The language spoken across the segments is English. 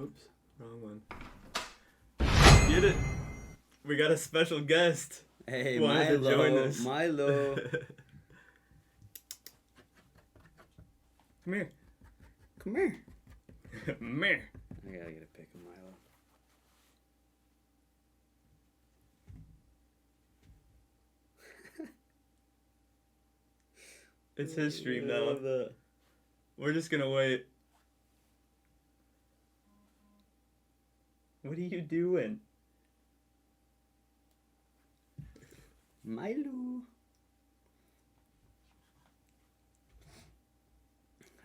Oops, wrong one. Get it? We got a special guest. Hey, Wanted to join Milo, us. Milo. Come here. Come here. Come here. I gotta get a pic of Milo. It's his stream I now. love that. We're just gonna wait. What are you doing? Milo.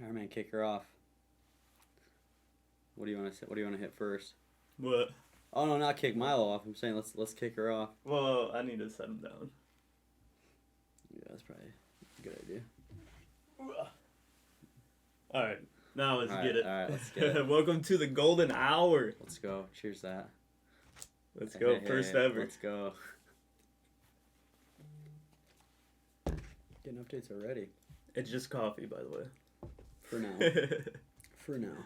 Alright, man, kick her off. What do you want to say? What do you want to hit first? What? Oh no, not kick Milo off. I'm saying let's kick her off. Well, I need to set him down. Yeah, that's probably a good idea. Alright, now let's Alright, get it. alright, let's get it. Welcome to the golden hour. Let's go. Cheers that. Let's go, Hey, first hey, ever. Let's go. Getting updates already. It's just coffee, by the way. For now. For now.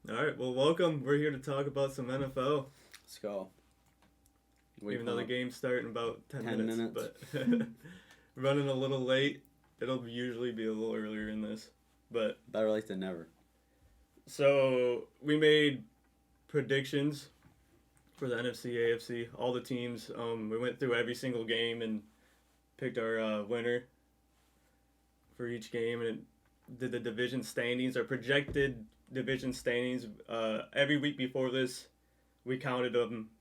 Alright, well, welcome. We're here to talk about some NFL. Let's go. Even though the game's starting in about 10 10 minutes. But running a little late. It'll usually be a little earlier in this. But Better late than never. so we made predictions for the NFC, AFC, all the teams. We went through every single game and picked our winner for each game, and it did the division standings, our projected division standings. Every week before this, we counted them,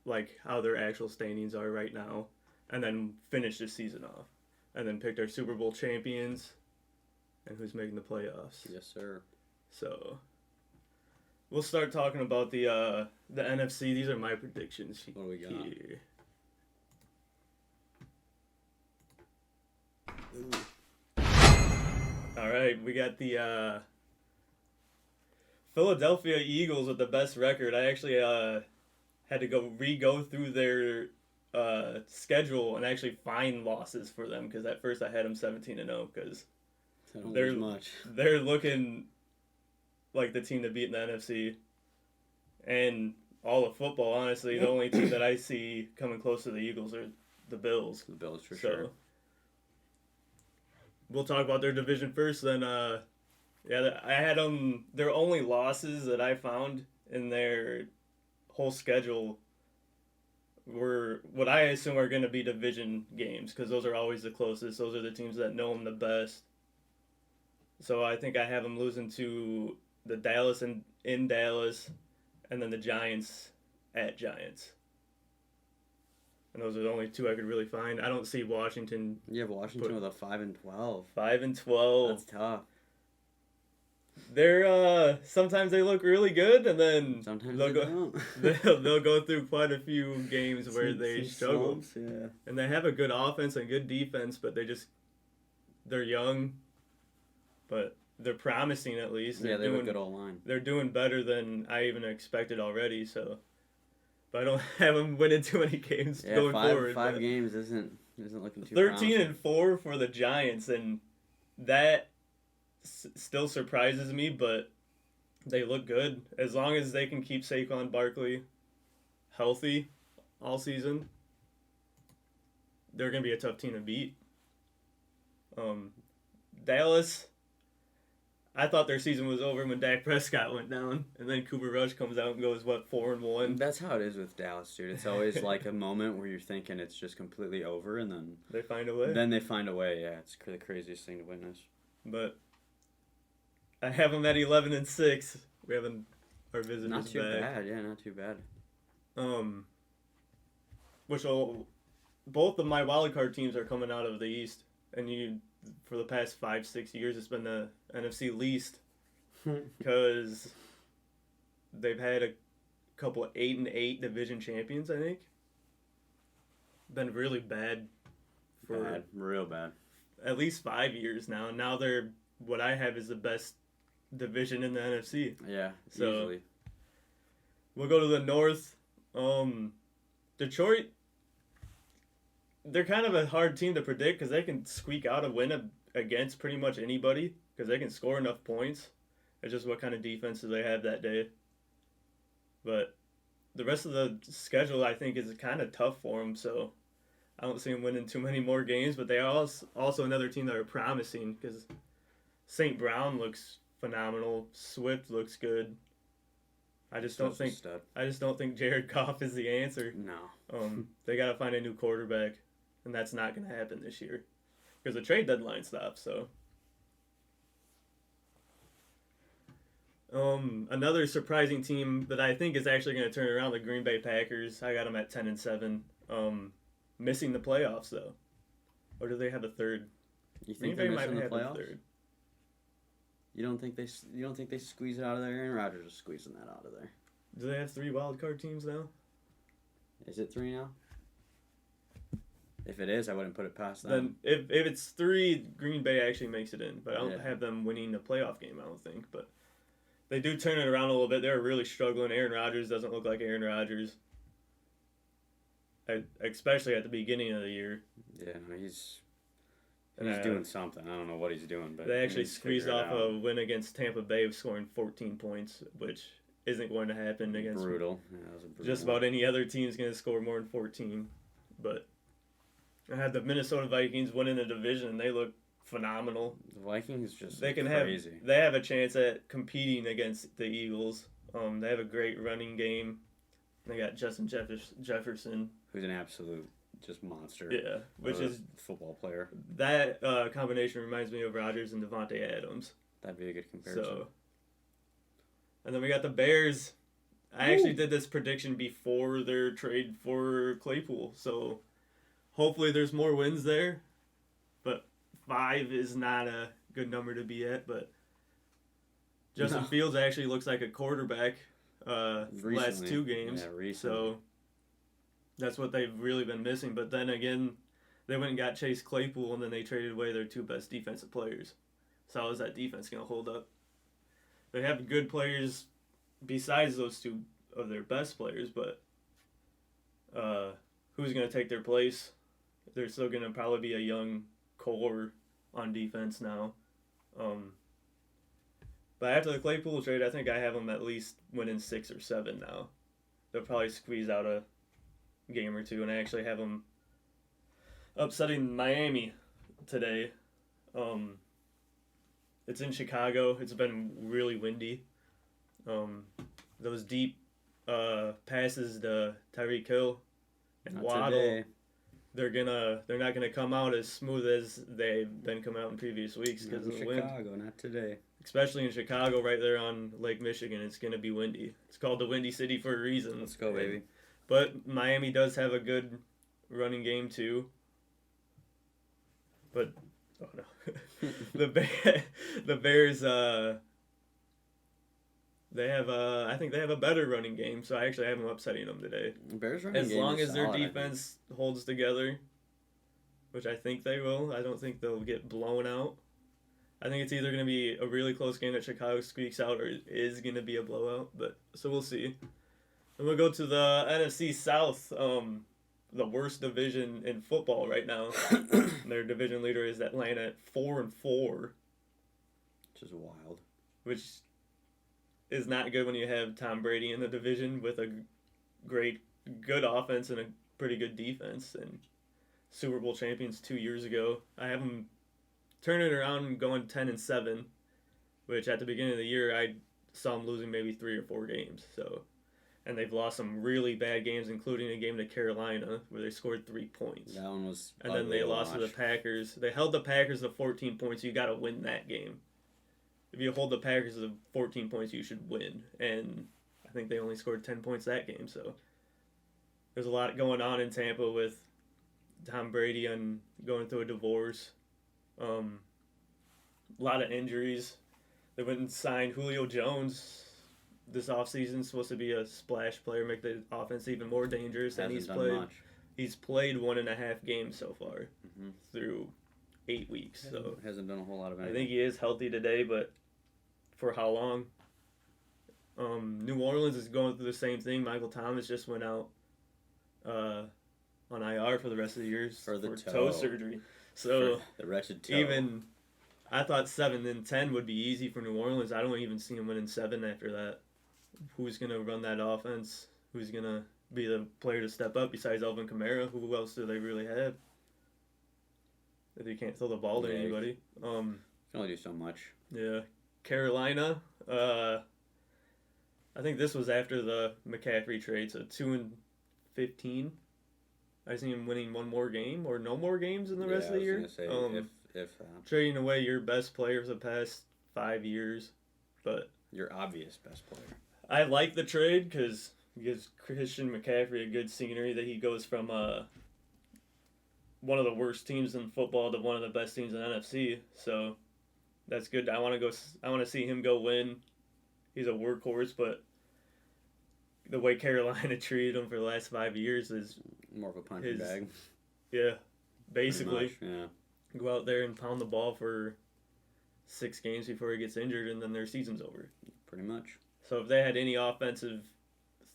like how their actual standings are right now, and then finished the season off, and then picked our Super Bowl champions and who's making the playoffs. Yes, sir. So we'll start talking about the NFC. These are my predictions What do we got? here. All right, we got the Philadelphia Eagles with the best record. I actually had to go through their schedule and actually find losses for them, because at first I had them 17-0, because I don't They're- lose much. they're looking like the team to beat in the NFC. And all of football, honestly, the only team that I see coming close to the Eagles are the Bills. The Bills for So sure. we'll talk about their division first. Then, yeah, I had them. Their only losses that I found in their whole schedule were what I assume are going to be division games, because those are always the closest. Those are the teams that know them the best. So I think I have them losing to the Dallas in Dallas, and then the Giants at Giants. And those are the only two I could really find. I don't see Washington You have Washington with a 5-12. 5-12. That's tough. They're sometimes they look really good, and then Sometimes they'll they go don't. they'll go through quite a few games where they Some struggle. slumps, yeah. And they have a good offense and good defense, but they're young, but they're promising at least. Yeah, They're they have a doing good old line. they're doing better than I even expected already. So, but I don't have them winning too many games Yeah, going five forward. five but games isn't looking too 13-4 for the Giants, and that still surprises me. But they look good as long as they can keep Saquon Barkley healthy all season. They're gonna be a tough team to beat. Dallas, I thought their season was over when Dak Prescott went down, and then Cooper Rush comes out and goes 4-1. That's how it is with Dallas, dude. It's always like a moment where you're thinking it's just completely over, and then They find a way. they find a way. Yeah, it's the craziest thing to witness. But I have them at 11-6. We have our visitors Not too back. bad. Yeah, not too bad. Which will, both of my wildcard teams are coming out of the East, and for the past 5-6 years it's been the NFC least, because they've had a couple 8-8 division champions. I think been really bad for Bad, real bad. at least 5 years now. And now they're what I have is the best division in the NFC. Yeah, So- easily. We'll go to the North. Detroit, they're kind of a hard team to predict, because they can squeak out a win against pretty much anybody, because they can score enough points. It's just what kind of defense do they have that day. But the rest of the schedule, I think, is kind of tough for them. So I don't see them winning too many more games. But they are also another team that are promising because St. Brown looks phenomenal. Swift looks good. I just don't think Jared Goff is the answer. No. They got to find a new quarterback, and that's not going to happen this year because the trade deadline stops. So, another surprising team that I think is actually going to turn around, the Green Bay Packers. I got them at 10-7, missing the playoffs though. Or do they have a third? You think Green Bay might have a third? You don't think they squeeze it out of there? Aaron Rodgers is squeezing that out of there. Do they have 3 wild card teams now? Is it 3 now? If it is, I wouldn't put it past them. Then if it's 3, Green Bay actually makes it in. But I don't have them winning a playoff game, I don't think. But they do turn it around a little bit. They're really struggling. Aaron Rodgers doesn't look like Aaron Rodgers. Especially at the beginning of the year. Yeah, he's doing something. I don't know what he's doing, but they actually squeezed off a win against Tampa Bay, scoring 14 points, which isn't going to happen against brutal. Yeah, that was brutal. Just about any other team's going to score more than 14. But I had the Minnesota Vikings winning the division. They look phenomenal. The Vikings just crazy. They have a chance at competing against the Eagles. They have a great running game. They got Justin Jefferson, who's an absolute just monster. Yeah, which is football player. That combination reminds me of Rodgers and Devontae Adams. That'd be a good comparison. So, and then we got the Bears. I actually did this prediction before their trade for Claypool, so hopefully there's more wins there. But 5 is not a good number to be at. But Justin Fields actually looks like a quarterback. Last 2 games. Yeah, recently. So that's what they've really been missing. But then again, they went and got Chase Claypool, and then they traded away their 2 best defensive players. So how is that defense going to hold up? They have good players besides those 2 of their best players, but who's going to take their place? There's still going to probably be a young core on defense now. But after the Claypool trade, I think I have them at least winning 6 or 7 now. They'll probably squeeze out a game or 2, and I actually have them upsetting Miami today. It's in Chicago. It's been really windy. Those deep passes to Tyreek Hill and Waddle, they're not gonna come out as smooth as they've been coming out in previous weeks because of the wind. Chicago, not today. Especially in Chicago, right there on Lake Michigan, it's gonna be windy. It's called the Windy City for a reason. Let's go, baby. But Miami does have a good running game too. But oh no, the Bears. They have I think they have a better running game, so I actually have them upsetting them today. The Bears running as game long is as their solid, defense holds together, which I think they will. I don't think they'll get blown out. I think it's either going to be a really close game that Chicago squeaks out, or it is going to be a blowout. But so we'll see. And we'll go to the NFC South, the worst division in football right now. Their division leader is Atlanta at 4-4, which is wild. Which is not good when you have Tom Brady in the division with a good offense and a pretty good defense, and Super Bowl champions 2 years ago. I have them turning it around and going 10-7, which at the beginning of the year I saw them losing maybe 3 or 4 games. So, and they've lost some really bad games, including a game to Carolina where they scored 3 points. That one was. And then they lost to the Packers. They held the Packers to 14 points. You got to win that game. If you hold the Packers to 14 points, you should win. And I think they only scored 10 points that game. So there's a lot going on in Tampa with Tom Brady and going through a divorce. A lot of injuries. They went and signed Julio Jones this offseason, supposed to be a splash player, make the offense even more dangerous. And he's played 1.5 games so far through 8 weeks. So hasn't done a whole lot of anything. I think he is healthy today, but for how long? New Orleans is going through the same thing. Michael Thomas just went out on IR for the rest of the year for toe surgery. So the wretched toe. Even I thought 7-10 would be easy for New Orleans. I don't even see them winning 7 after that. Who's gonna run that offense? Who's gonna be the player to step up besides Alvin Kamara? Who else do they really have? If you can't throw the ball to anybody. You can only do so much. Yeah. Carolina. I think this was after the McCaffrey trade, so 2-15. I see him winning one more game or no more games in the rest of the year. I was gonna say if trading away your best player for the past 5 years, but your obvious best player. I like the trade because it gives Christian McCaffrey a good scenery that he goes from one of the worst teams in football to one of the best teams in NFC. So that's good. I want to see him go win. He's a workhorse, but the way Carolina treated him for the last 5 years is more of a punching bag. Yeah, basically. Yeah. Go out there and pound the ball for 6 games before he gets injured, and then their season's over. Pretty much. So if they had any offensive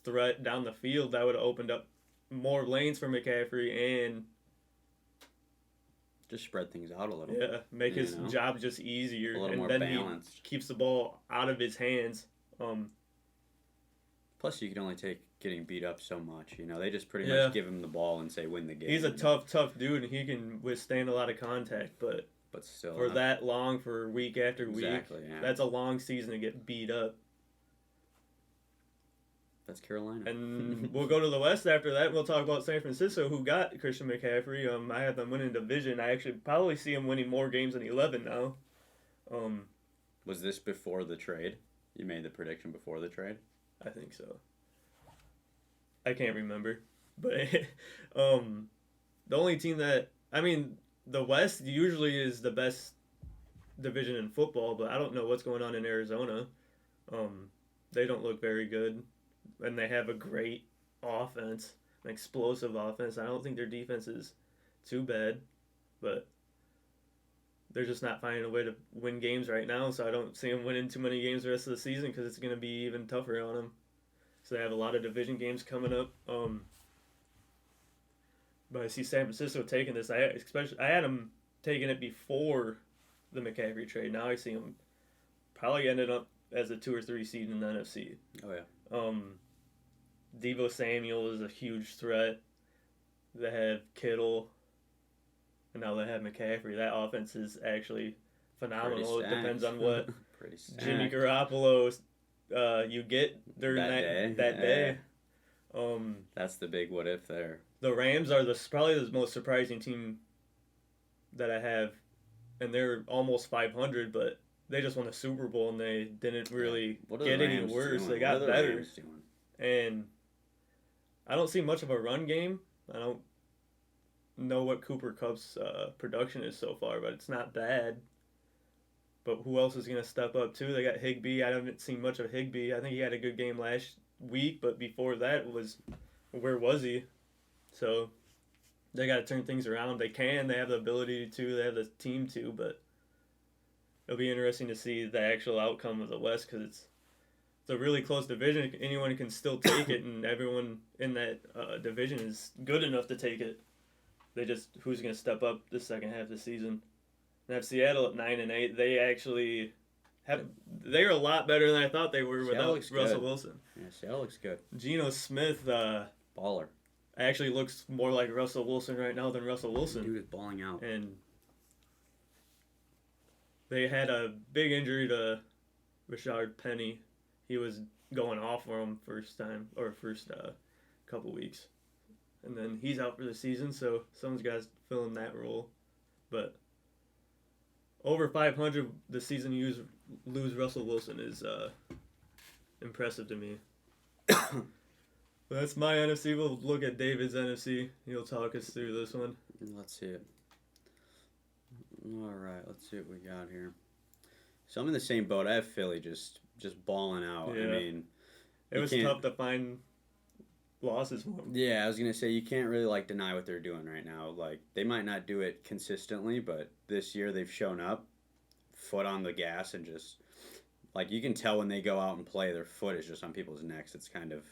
threat down the field, that would have opened up more lanes for McCaffrey and just spread things out a little. Yeah, make his job just easier, a little and more then balanced. He keeps the ball out of his hands. Plus, you can only take getting beat up so much. They just pretty much give him the ball and say win the game. He's a tough dude, and he can withstand a lot of contact, but still for that long, for week after week, yeah. That's a long season to get beat up. That's Carolina. And we'll go to the West after that. We'll talk about San Francisco, who got Christian McCaffrey. I have them winning division. I actually probably see him winning more games than 11 now. Was this before the trade? You made the prediction before the trade? I think so. I can't remember. But the only team that... the West usually is the best division in football, but I don't know what's going on in Arizona. They don't look very good. And they have a great offense, an explosive offense. I don't think their defense is too bad, but they're just not finding a way to win games right now, so I don't see them winning too many games the rest of the season because it's going to be even tougher on them. So they have a lot of division games coming up. But I see San Francisco taking this. I had them taking it before the McCaffrey trade. Now I see them probably ended up as a 2 or 3 seed in the NFC. Oh, yeah. Deebo Samuel is a huge threat. They have Kittle, and now they have McCaffrey. That offense is actually phenomenal. It depends on what Jimmy Garoppolo you get during that day. That's the big what if there. The Rams are probably the most surprising team that I have, and they're almost 500, but they just won the Super Bowl and they didn't really get any worse. They got better. And I don't see much of a run game. I don't know what Cooper Kupp's production is so far, but it's not bad. But who else is going to step up too? They got Higbee. I haven't seen much of Higbee. I think he had a good game last week, but before that where was he? So they got to turn things around. They can. They have the ability to. They have the team to, but it'll be interesting to see the actual outcome of the West because it's a really close division. Anyone can still take it, and everyone in that division is good enough to take it. Who's going to step up the second half of the season? And have Seattle at 9-8. They actually they're a lot better than I thought they were without Russell Wilson. Yeah, Seattle looks good. Geno Smith, baller. Actually looks more like Russell Wilson right now than Russell Wilson. Dude is balling out. And they had a big injury to Rashard Penny. He was going off for him first couple weeks. And then he's out for the season, so someone's got to fill in that role. But over 500 the season you lose Russell Wilson is impressive to me. That's my NFC. We'll look at David's NFC. He'll talk us through this one. Let's see it. All right, let's see what we got here. So I'm in the same boat. I have Philly just balling out. Yeah. I mean, it was tough to find losses for them. Yeah, I was going to say, you can't really deny what they're doing right now. They might not do it consistently, but this year they've shown up, foot on the gas, and just, you can tell when they go out and play, their foot is just on people's necks. It's kind of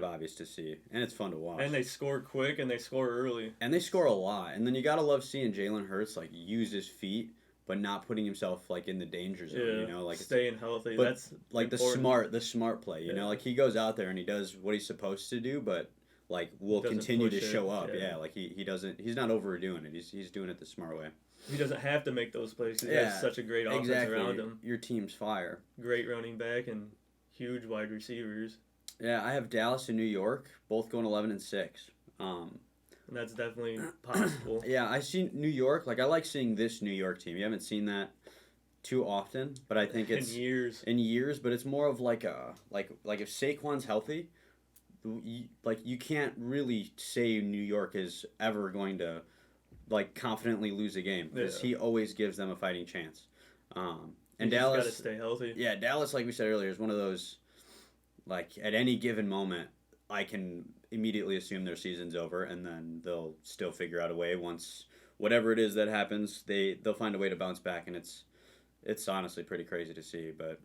obvious to see, and it's fun to watch. And they score quick, and they score early. And they score a lot. And then you got to love seeing Jalen Hurts, use his feet but not putting himself like in the danger zone. Yeah, You know, like staying healthy. but, That's like important. the smart play. You know, Yeah. like he goes out there and he does what he's supposed to do, but like will Doesn't continue to push it, show up. yeah. Yeah, like he doesn't. He's not overdoing it. He's doing it the smart way. He doesn't have to make those plays because he Yeah, has such a great offense exactly. around him. Your team's fire. Great running back and huge wide receivers. Yeah, I have Dallas and New York both going 11-6. And that's definitely possible. Yeah, I see New York. Like I like seeing this New York team. You haven't seen that too often, but I think it's in years. in years. But it's more of like a like if Saquon's healthy, you can't really say New York is ever going to like confidently lose a game because Yeah. he always gives them a fighting chance. And You Dallas, got to stay healthy. yeah, Dallas, like we said earlier, is one of those. Like at any given moment, I can immediately assume their season's over, and then they'll still figure out a way once whatever it is that happens. They'll find a way to bounce back, and it's honestly pretty crazy to see. But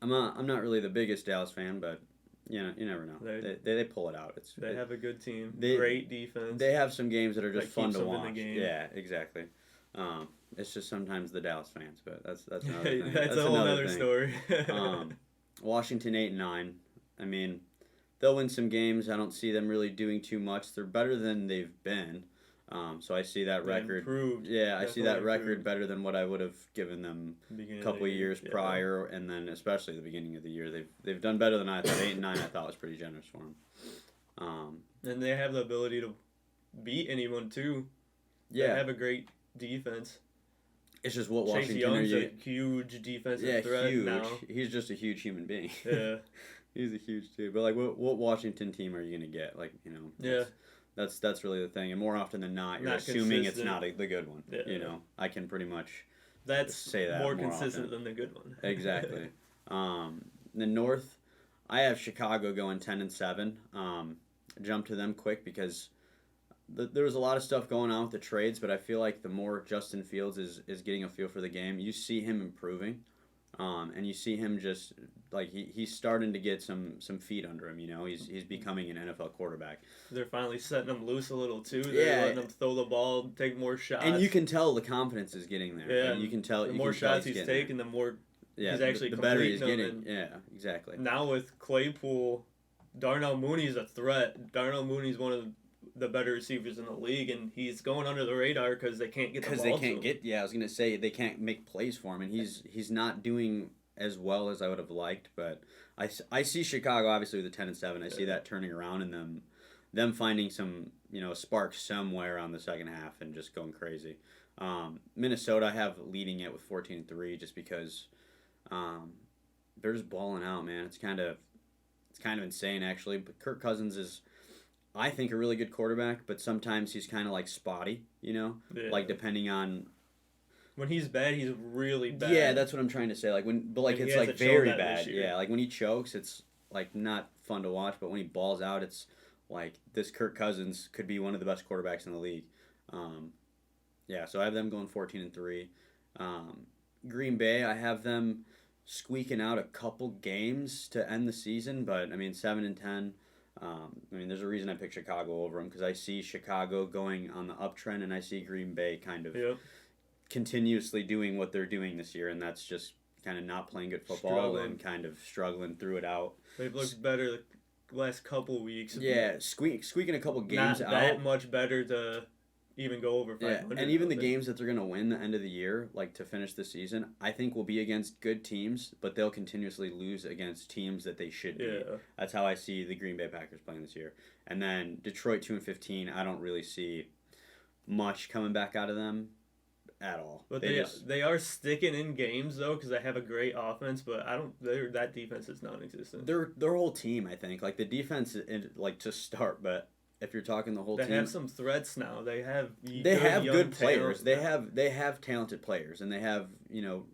I'm not really the biggest Dallas fan, but you never know. They pull it out. They have a good team. They- Great defense. They have some games that are just That fun keeps to them in the watch. game. Yeah, exactly. It's just sometimes the Dallas fans, but that's another thing. That's a whole another other thing. story. Washington 8-9. I mean, they'll win some games. I don't see them really doing too much. They're better than they've been. So I see that They record. improved. Yeah, I see that Definitely record improved. better than what I would have given them Beginning a of couple the of years yeah. prior, and then especially the beginning of the year. They've done better than I thought. 8-9, I thought was pretty generous for them. And they have the ability to beat anyone too. They Yeah, have a great defense. it's just what Chase Washington Young's are a you? huge defensive Yeah, threat huge. now. He's just a huge human being. Yeah. He's a huge dude. But like, what Washington team are you gonna get? Like, Yeah. That's really the thing. And more often than not, you're Not assuming it's consistent. not the good one. Yeah. I can pretty much That's say that more more consistent often. than the good one. Exactly. The North, I have Chicago going 10-7. Jump to them quick because there was a lot of stuff going on with the trades, but I feel like the more Justin Fields is getting a feel for the game, you see him improving, and you see him just like he's starting to get some feet under him. He's becoming an NFL quarterback, They're finally setting them loose a little too. Yeah. They're letting them throw the ball, take more shots. and you can tell the confidence is getting there. Yeah, And you can tell the you more can tell shots he's getting there. taking, the more Yeah, he's actually the better he's completing them getting. Yeah, exactly. now with Claypool, Darnell Mooney's a threat. Darnell Mooney's one of the better receivers in the league, and he's going under the radar because they can't get the ball Because they to can't him. get. Yeah, I was gonna say they can't make plays for him, and he's not doing as well as I would have liked. But I see Chicago obviously with the 10-7. I see that turning around and them finding some spark somewhere on the second half and just going crazy. Minnesota I have leading it with 14-3 just because they're just balling out, man. It's kind of insane actually. But Kirk Cousins is, I think, a really good quarterback, but sometimes he's kind of like spotty, Yeah. like depending on. When he's bad, he's really bad. Yeah, that's what I'm trying to say. Like but And he it's like hasn't shown very that this bad. year. Yeah, like when he chokes, it's like not fun to watch. But when he balls out, it's like this Kirk Cousins could be one of the best quarterbacks in the league. Yeah, so I have them going 14-3. Green Bay, I have them squeaking out a couple games to end the season, but I mean 7-10. There's a reason I picked Chicago over them because I see Chicago going on the uptrend, and I see Green Bay kind of Yep. continuously doing what they're doing this year, and that's just kind of not playing good football Struggling. and kind of struggling through it out. They've looked better the last couple weeks. Yeah, squeaking a couple games Not out. that much better to even go over 500. Yeah, and even I the think. games that they're going to win the end of the year, like to finish the season, I think will be against good teams, but they'll continuously lose against teams that they should be. Yeah. That's how I see the Green Bay Packers playing this year. And then Detroit 2-15, I don't really see much coming back out of them at all. But They they are sticking in games though because they have a great offense, but that defense is non-existent. their whole team, I think, like the defense, like to start, but if you're talking the whole They team, have some threats now. They have good young players. talent now. They have talented players, and they have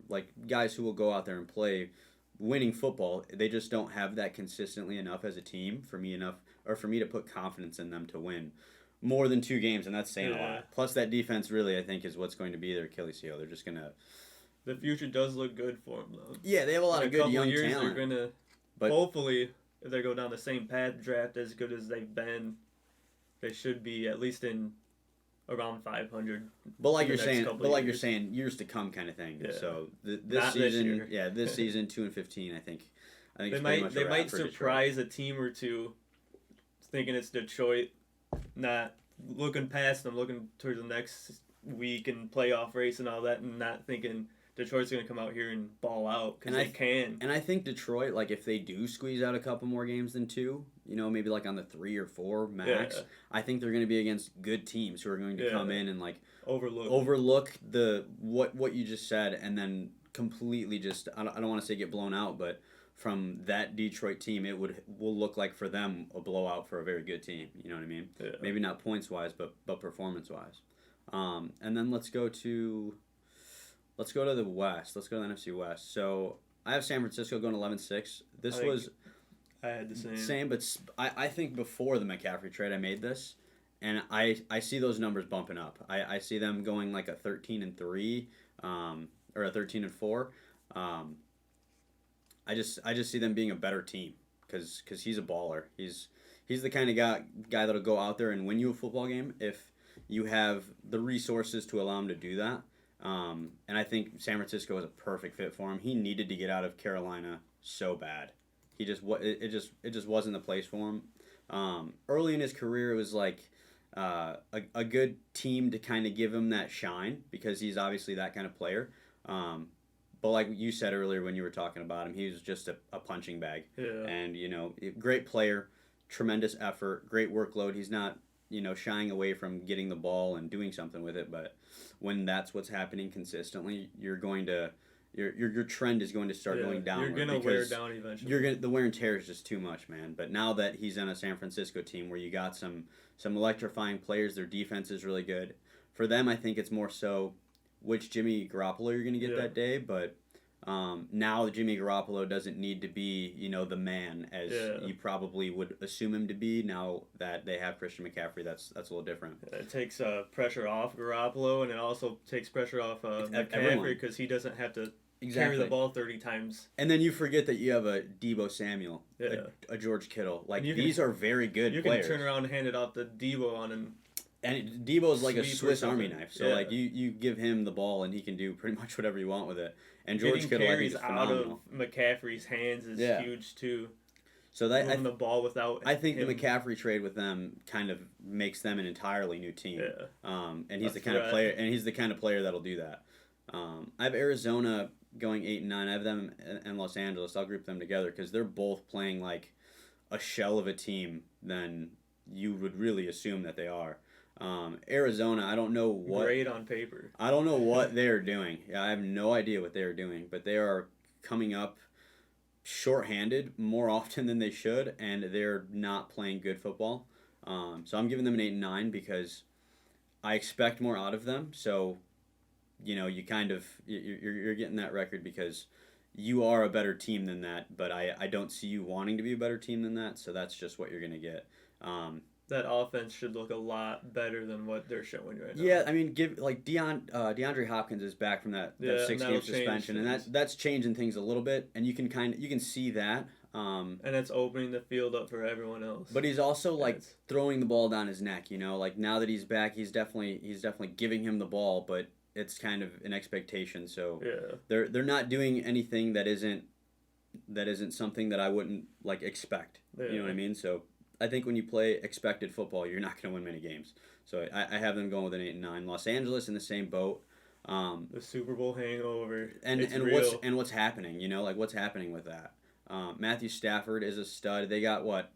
like guys who will go out there and play winning football. They just don't have that consistently enough as a team for me to put confidence in them to win more than 2 games, and that's saying a Yeah. lot. Plus, that defense really, I think, is what's going to be their Achilles heel. They're just gonna. The future does look good for them though. Yeah, they have a lot In of good couple young years, talent. They're gonna But- hopefully, if they go down the same path, draft as good as they've been, they should be at least in around 500. But like in you're the next saying, couple but like you're years. saying, years to come kind of thing. Yeah. So this Not this season, year. yeah, this season 2-15. I think They it's pretty might much a they wrap might for Detroit. surprise a team or two, thinking it's Detroit, not looking past them, looking towards the next week and playoff race and all that, and not thinking Detroit's going to come out here and ball out because And they can. And I think Detroit, like if they do squeeze out a couple more games than 2, maybe like on the 3 or 4 max, Yeah. I think they're going to be against good teams who are going to come in and like overlook the what you just said, and then completely just I don't want to say get blown out, but from that Detroit team, it will look like for them a blowout for a very good team. You know what I mean? Yeah. Maybe not points wise, but performance wise. And then let's go to the West. Let's go to the NFC West. So I have San Francisco going 11-6. I had the same, but I think before the McCaffrey trade, I made this, and I see those numbers bumping up. I see them going like a 13-3, or a 13-4. I just see them being a better team because he's a baller. He's the kind of guy that'll go out there and win you a football game if you have the resources to allow him to do that. And I think San Francisco is a perfect fit for him. He needed to get out of Carolina so bad. It just wasn't the place for him. Early in his career, it was like a good team to kind of give him that shine because he's obviously that kind of player. But like you said earlier when you were talking about him, he was just a punching bag. Yeah. And great player, tremendous effort, great workload. He's not shying away from getting the ball and doing something with it. But when that's what's happening consistently, your trend is going to start going downward. You're gonna wear down eventually. The wear and tear is just too much, man. But now that he's on a San Francisco team where you got some electrifying players, their defense is really good. For them, I think it's more so which Jimmy Garoppolo you're going to get that day. But now Jimmy Garoppolo doesn't need to be the man as you probably would assume him to be. Now that they have Christian McCaffrey, that's a little different. It takes pressure off Garoppolo, and it also takes pressure off McCaffrey because he doesn't have to carry the ball 30 times. And then you forget that you have a Deebo Samuel, a George Kittle. Like these are very good players. You can turn around and hand it off to Deebo on him. And Deebo's like a Swiss Army knife. So like you give him the ball and he can do pretty much whatever you want with it. And George Kittle, I think, is phenomenal. Out of McCaffrey's hands is huge too. So that moving the ball without. I think the McCaffrey trade with them kind of makes them an entirely new team. Yeah. And he's the kind of player. And he's the kind of player that'll do that. I have Arizona going 8-9. I have them in Los Angeles. I'll group them together because they're both playing like a shell of a team than you would really assume that they are. Arizona, I don't know what. Great on paper. I don't know what they're doing. I have no idea what they're doing, but they are coming up shorthanded more often than they should, and they're not playing good football. So I'm giving them an 8-9 because I expect more out of them. So, you kind of you're getting that record because you are a better team than that, but I don't see you wanting to be a better team than that. So that's just what you're gonna get. That offense should look a lot better than what they're showing right now. Yeah, I mean, DeAndre Hopkins is back from that 6-game suspension, and that's changing things a little bit, and you can see that. And it's opening the field up for everyone else. But he's also throwing the ball down his neck. Like now that he's back, he's definitely giving him the ball, but it's kind of an expectation. So they're not doing anything that isn't something that I wouldn't expect. Yeah. You know what I mean? So. I think when you play expected football, you're not going to win many games. So I have them going with an 8-9. Los Angeles in the same boat. The Super Bowl hangover. And what's happening? What's happening with that? Matthew Stafford is a stud. They got what?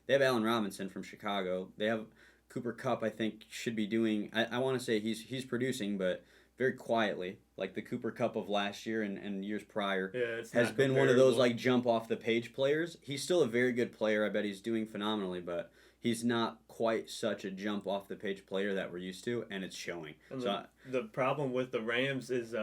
They have Allen Robinson from Chicago. They have Cooper Kupp. I think should be doing. I want to say he's producing, but very quietly, like the Cooper Kupp of last year and years prior, has been one of those jump off the page players. He's still a very good player. I bet he's doing phenomenally, but he's not quite such a jump off the page player that we're used to, and it's showing. And the problem with the Rams is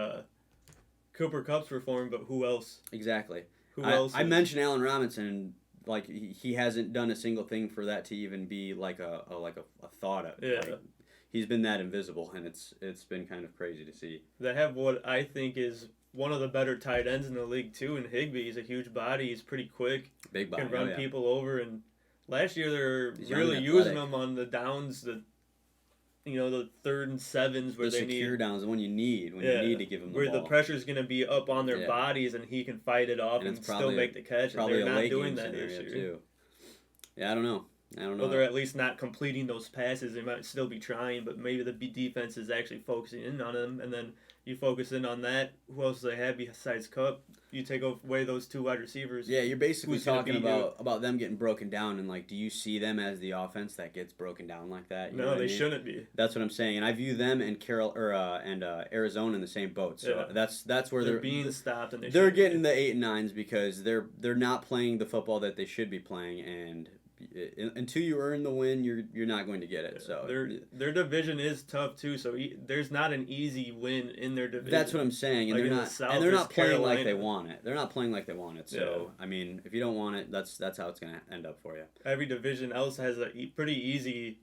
Cooper Kupp's performing, but who else? Exactly. Who else? I mentioned Allen Robinson. Like he hasn't done a single thing for that to even be like a thought of. Yeah. He's been that invisible, and it's been kind of crazy to see. They have what I think is one of the better tight ends in the league too. In Higbee, he's a huge body. He's pretty quick. Big body. Can run people over. And last year they're really using him on the downs, the the 3rd and 7s where The they secure need. downs, the one you need when Yeah, you need to give them the where ball. the pressure's going to be up on their Yeah. bodies and he can fight it off And and it's still probably make the catch. And Probably they're a not late doing game that this scenario year. too. Yeah, I don't know. Well, they're at least not completing those passes. They might still be trying, but maybe the defense is actually focusing in on them. And then you focus in on that. Who else do they have besides Cup? You take away those 2 wide receivers. Yeah, you're basically Who's gonna talking beat you? about them getting broken down, and like, do you see them as the offense that gets broken down like that? You know No, what they I mean? shouldn't be. That's what I'm saying, and I view them and Arizona in the same boat. So Yeah. that's where They're being stopped, and they're shouldn't getting be. the 8 and 9s because they're not playing the football that they should be playing, and until you earn the win, you're not going to get it. So their division is tough too. So there's not an easy win in their division. that's what I'm saying, and Like they're in the not South, and they're there's not playing like they Carolina. want it. They're not playing like they want it. So Yeah. I mean, if you don't want it, that's how it's gonna end up for you. Every division else has a pretty easy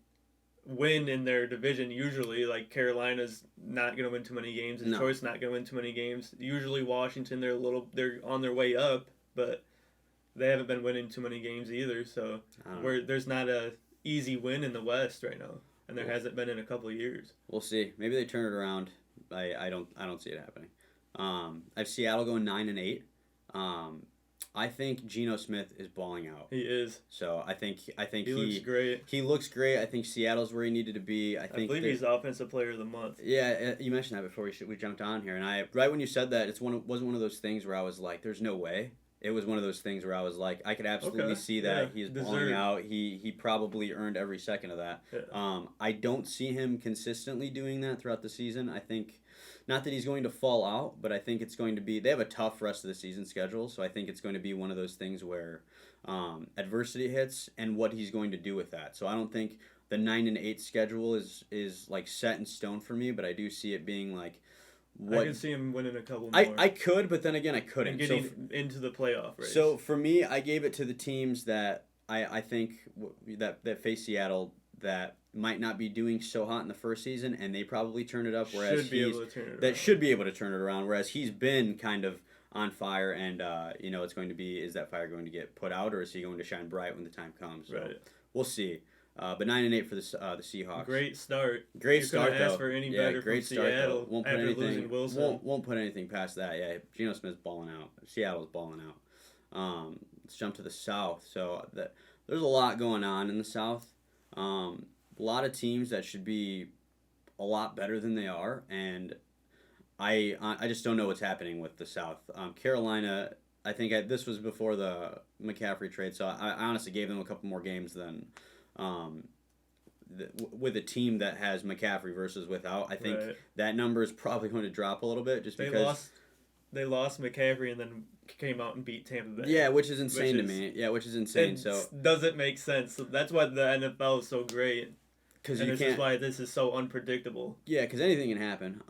win in their division usually. Like Carolina's not going to win too many games. No. Detroit's not going to win too many games. Usually Washington they're on their way up, but they haven't been winning too many games either. So I don't know. where there's not a easy win in the West right now, and there Well, hasn't been in a couple of years. We'll see. Maybe they turn it around. I don't see it happening. I have Seattle going 9 and 8. I think Geno Smith is balling out. He is. So I think He looks great. he looks great. I think Seattle's where he needed to be. I think believe he's offensive player of the month. Yeah, you mentioned that before we jumped on here, and I right when you said that, wasn't one of those things where I was like, "There's no way." It was one of those things where I was like, I could absolutely Okay, see that yeah, he's deserved. balling out. He probably earned every second of that. Yeah. I don't see him consistently doing that throughout the season. I think, not that he's going to fall out, but I think it's going to be. They have a tough rest of the season schedule, so I think it's going to be one of those things where adversity hits and what he's going to do with that. So I don't think the 9 and 8 schedule is like set in stone for me, but I do see it being like. I can see him winning a couple more. I could, but then again, I couldn't. and getting into the playoff race. So for me, I gave it to the teams that I think that face Seattle that might not be doing so hot in the first season, and they probably turn it up. Whereas should be able to turn it around. that should be able to turn it around. Whereas he's been kind of on fire, and it's going to be, is that fire going to get put out, or is he going to shine bright when the time comes? So Right. we'll see. But 9 and 8 for the Seahawks. Great start. Great You start couldn't ask though. for any Yeah, better great from start Seattle though. Won't put after anything. losing Wilson. Won't put anything past that. Yeah, Geno Smith's balling out. Seattle's balling out. Let's jump to the South. So there's a lot going on in the South. A lot of teams that should be a lot better than they are, and I just don't know what's happening with the South. Carolina. I think this was before the McCaffrey trade, so I honestly gave them a couple more games than. With a team that has McCaffrey versus without, I think Right. that number is probably going to drop a little bit just They because. lost McCaffrey and then came out and beat Tampa Bay. Yeah, which is insane to Which me. Yeah, which is insane. It So doesn't make sense. So that's why the NFL is so great. because And you this is can't. why this is so unpredictable. Yeah, because anything can happen.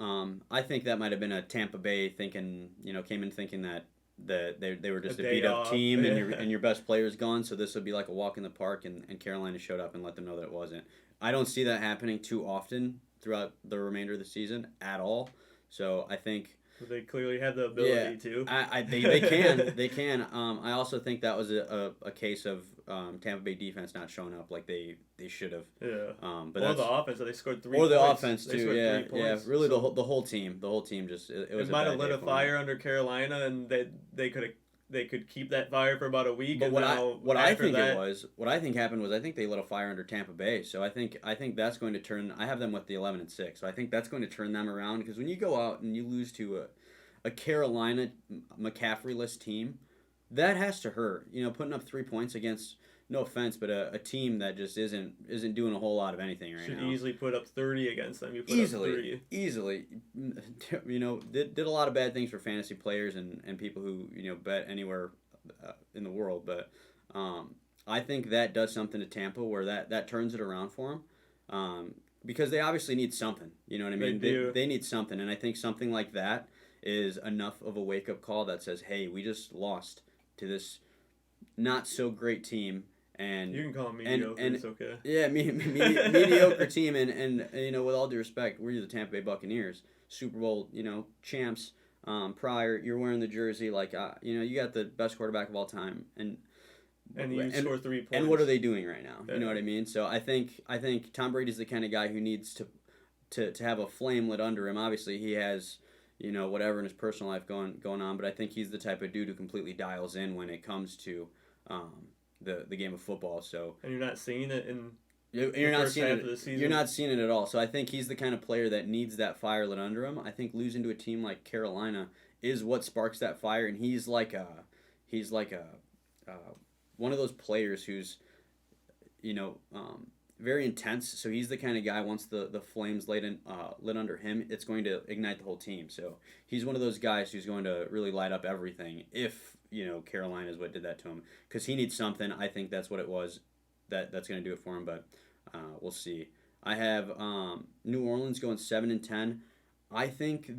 I think that might have been a Tampa Bay thinking. Came in thinking that they were just a day beat up off, team and yeah. your best player's gone, so this would be like a walk in the park, and Carolina showed up and let them know that it wasn't. I don't see that happening too often throughout the remainder of the season at all. So I think. They clearly have the ability to. They can. I also think that was a case of Tampa Bay defense not showing up like they should have. Yeah. But Or that's, the offense, they scored 3 or points. the offense They too. scored Yeah, 3 yeah. points. Really, So the whole team just it was. it might a have bad lit day a for fire under Carolina, and they could keep that fire for about a week. But and what I after think that, what I think happened was I think they lit a fire under Tampa Bay. So I think that's going to turn. I have them with the 11-6. So I think that's going to turn them around because when you go out and you lose to a Carolina McCaffrey-less team, that has to hurt. Putting up 3 points against, no offense, but a team that just isn't doing a whole lot of anything right should now. easily put up 30 against them. You put Easily, up 3. easily. Did a lot of bad things for fantasy players and people who bet anywhere in the world, but I think that does something to Tampa where that turns it around for them, because they obviously need something. You know what I mean? They do. They need something, and I think something like that is enough of a wake up call that says, hey, we just lost to this not so great team. And You can call them mediocre. and- It's okay. yeah, mediocre team, and with all due respect, we're the Tampa Bay Buccaneers, Super Bowl champs. Prior, you're wearing the jersey like you got the best quarterback of all time, And you score 3 points. and what are they doing right now? Yeah. You know what I mean? So I think Tom Brady's the kind of guy who needs to have a flame lit under him. Obviously, he has whatever in his personal life going on, but I think he's the type of dude who completely dials in when it comes to the game of football. So and you're not seeing it in you're not first seeing half it. of the season. You're not seeing it at all. So I think he's the kind of player that needs that fire lit under him. I think losing to a team like Carolina is what sparks that fire, and he's like a one of those players who's very intense. So he's the kind of guy, once the flames lit under him, it's going to ignite the whole team. So he's one of those guys who's going to really light up everything if Carolina is what did that to him, because he needs something. I think that's what it was that's going to do it for him, but we'll see. I have New Orleans going 7-10. I think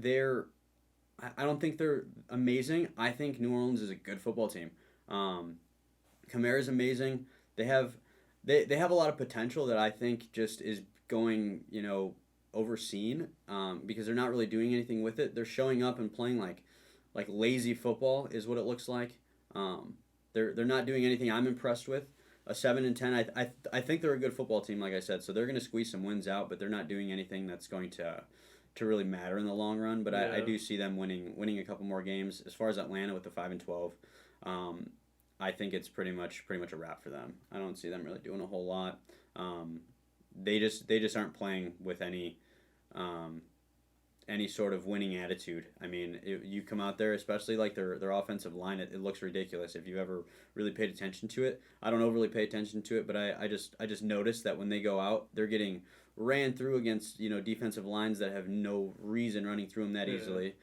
I don't think they're amazing. I think New Orleans is a good football team. Kamara's amazing. They have a lot of potential that I think just is going, overseen because they're not really doing anything with it. They're showing up and playing like lazy football is what it looks like. They're not doing anything I'm impressed with. A 7-10, I think they're a good football team, like I said. So they're going to squeeze some wins out, but they're not doing anything that's going to really matter in the long run. But yeah. I do see them winning a couple more games. As far as Atlanta with the 5-12. I think it's pretty much a wrap for them. I don't see them really doing a whole lot. They just aren't playing with any sort of winning attitude. I mean, you come out there, especially like their offensive line, it looks ridiculous if you ever really paid attention to it. I don't overly pay attention to it, but I just noticed that when they go out, they're getting ran through against defensive lines that have no reason running through them that easily.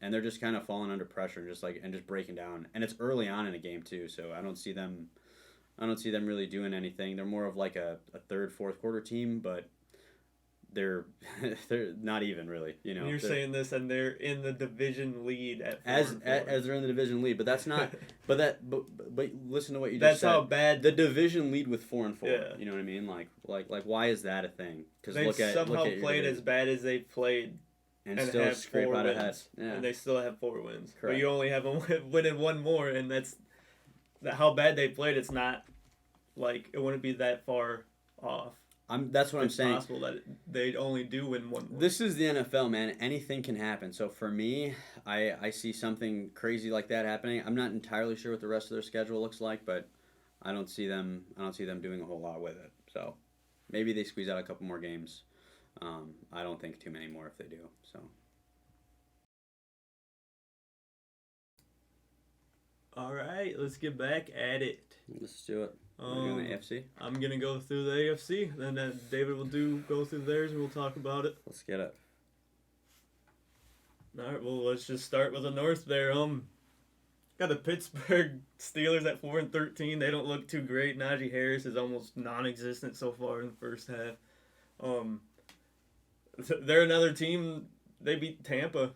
And they're just kind of falling under pressure, and just breaking down. And it's early on in a game too, so I don't see them really doing anything. They're more of like a third, fourth quarter team, but they're not even really. You're saying this, and they're in the division lead at 4-4. As they're in the division lead, but that's not. but listen to what you just said. That's how bad the division lead with 4-4. Yeah. You know what I mean? Like why is that a thing? Because they've somehow played as bad as they've played. And still have scrape 4 out wins, ahead. Yeah. and they still have 4 wins. Correct. But you only have winning one more, and that's how bad they played. It's not like it wouldn't be that far off. That's what I'm saying. It's possible that they only do win one more. This is the NFL, man. Anything can happen. So for me, I see something crazy like that happening. I'm not entirely sure what the rest of their schedule looks like, but I don't see them doing a whole lot with it. So maybe they squeeze out a couple more games. I don't think too many more if they do. So. All right, let's get back at it. Let's do it. We're doing the AFC. I'm gonna go through the AFC, then David will go through theirs, and we'll talk about it. Let's get it. All right, well, let's just start with the North there. Got the Pittsburgh Steelers at 4-13. They don't look too great. Najee Harris is almost non-existent so far in the first half. They're another team. They beat Tampa.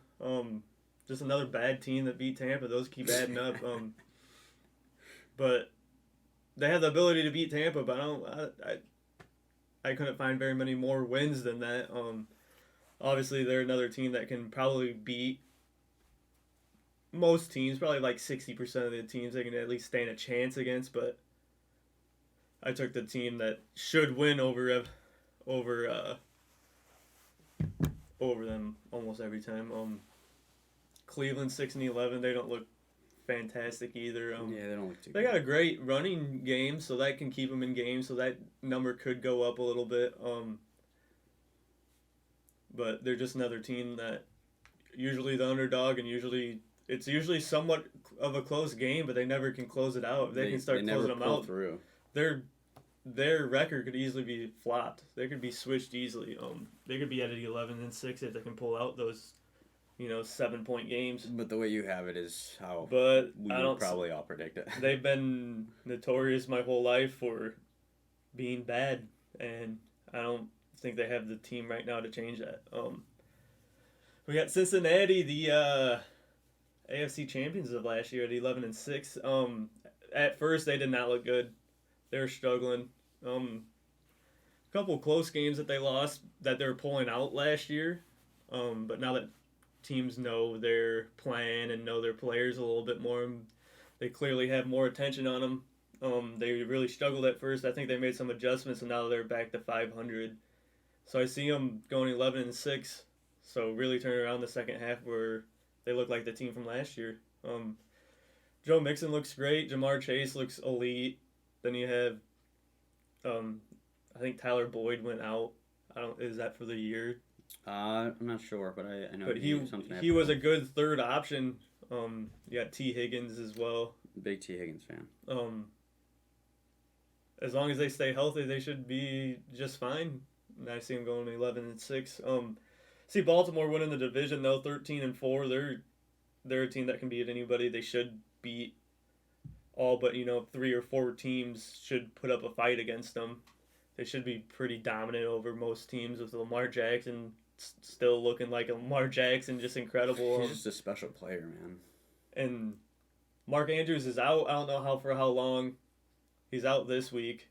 Just another bad team that beat Tampa. Those keep adding up. But they have the ability to beat Tampa, but I couldn't find very many more wins than that. Obviously, they're another team that can probably beat most teams, probably like 60% of the teams they can at least stand a chance against. But I took the team that should win over them almost every time. Cleveland 6-11. They don't look fantastic either. Yeah, they don't look too They good. got a great running game, so that can keep them in games. So that number could go up a little bit. But they're just another team that usually the underdog, and it's usually somewhat of a close game, but they never can close it out. If they can start closing them out through. Their record could easily be flopped. They could be switched easily. They could be at 11-6 if they can pull out those, 7-point games. But the way you have it is how But we would probably all predict it. They've been notorious my whole life for being bad, and I don't think they have the team right now to change that. We got Cincinnati, the AFC champions of last year at 11-6. At first, they did not look good. They were struggling. A couple close games that they lost that they were pulling out last year. But now that teams know their plan and know their players a little bit more, they clearly have more attention on them. They really struggled at first. I think they made some adjustments, and now they're back to 500. So I see them going 11-6. So really turn around the second half where they look like the team from last year. Joe Mixon looks great. Jamar Chase looks elite. Then you have, I think Tyler Boyd went out. I don't. Is that for the year? I'm not sure, but I know But something he happened. was a good third option. You got T Higgins as well. Big T Higgins fan. As long as they stay healthy, they should be just fine. And I see them going 11-6. See Baltimore winning the division though, 13-4. They're a team that can beat anybody. They should beat all but 3 or 4 teams. Should put up a fight against them. They should be pretty dominant over most teams with Lamar Jackson still looking like a Lamar Jackson, just incredible. He's just a special player, man. And Mark Andrews is out. I don't know for how long. He's out this week.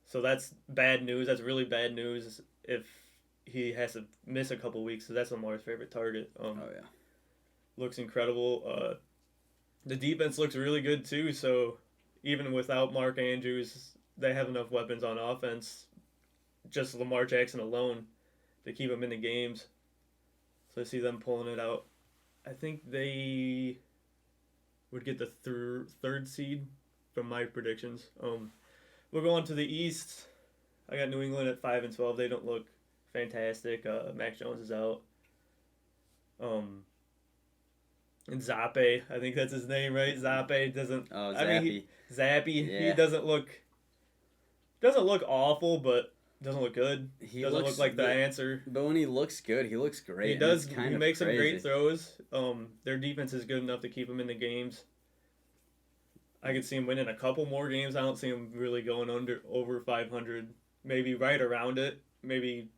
So that's bad news. That's really bad news if he has to miss a couple weeks. So that's Lamar's favorite target. Oh, yeah. Looks incredible. The defense looks really good, too. So even without Mark Andrews, they have enough weapons on offense. Just Lamar Jackson alone to keep them in the games. So I see them pulling it out. I think they would get the third seed from my predictions. We'll go on to the East. I got New England at 5-12. They don't look fantastic. Mac Jones is out. And Zappe, I think that's his name, right? Zappe doesn't. Oh, Zappy. I mean, Zappy. Yeah. He doesn't look awful, but doesn't look good. He Doesn't looks look like the good. answer. But when he looks good, he looks great. He and does. it's kind He of makes some crazy. great throws. Their defense is good enough to keep him in the games. I could see him winning a couple more games. I don't see him really going over 500. Maybe right around it. Maybe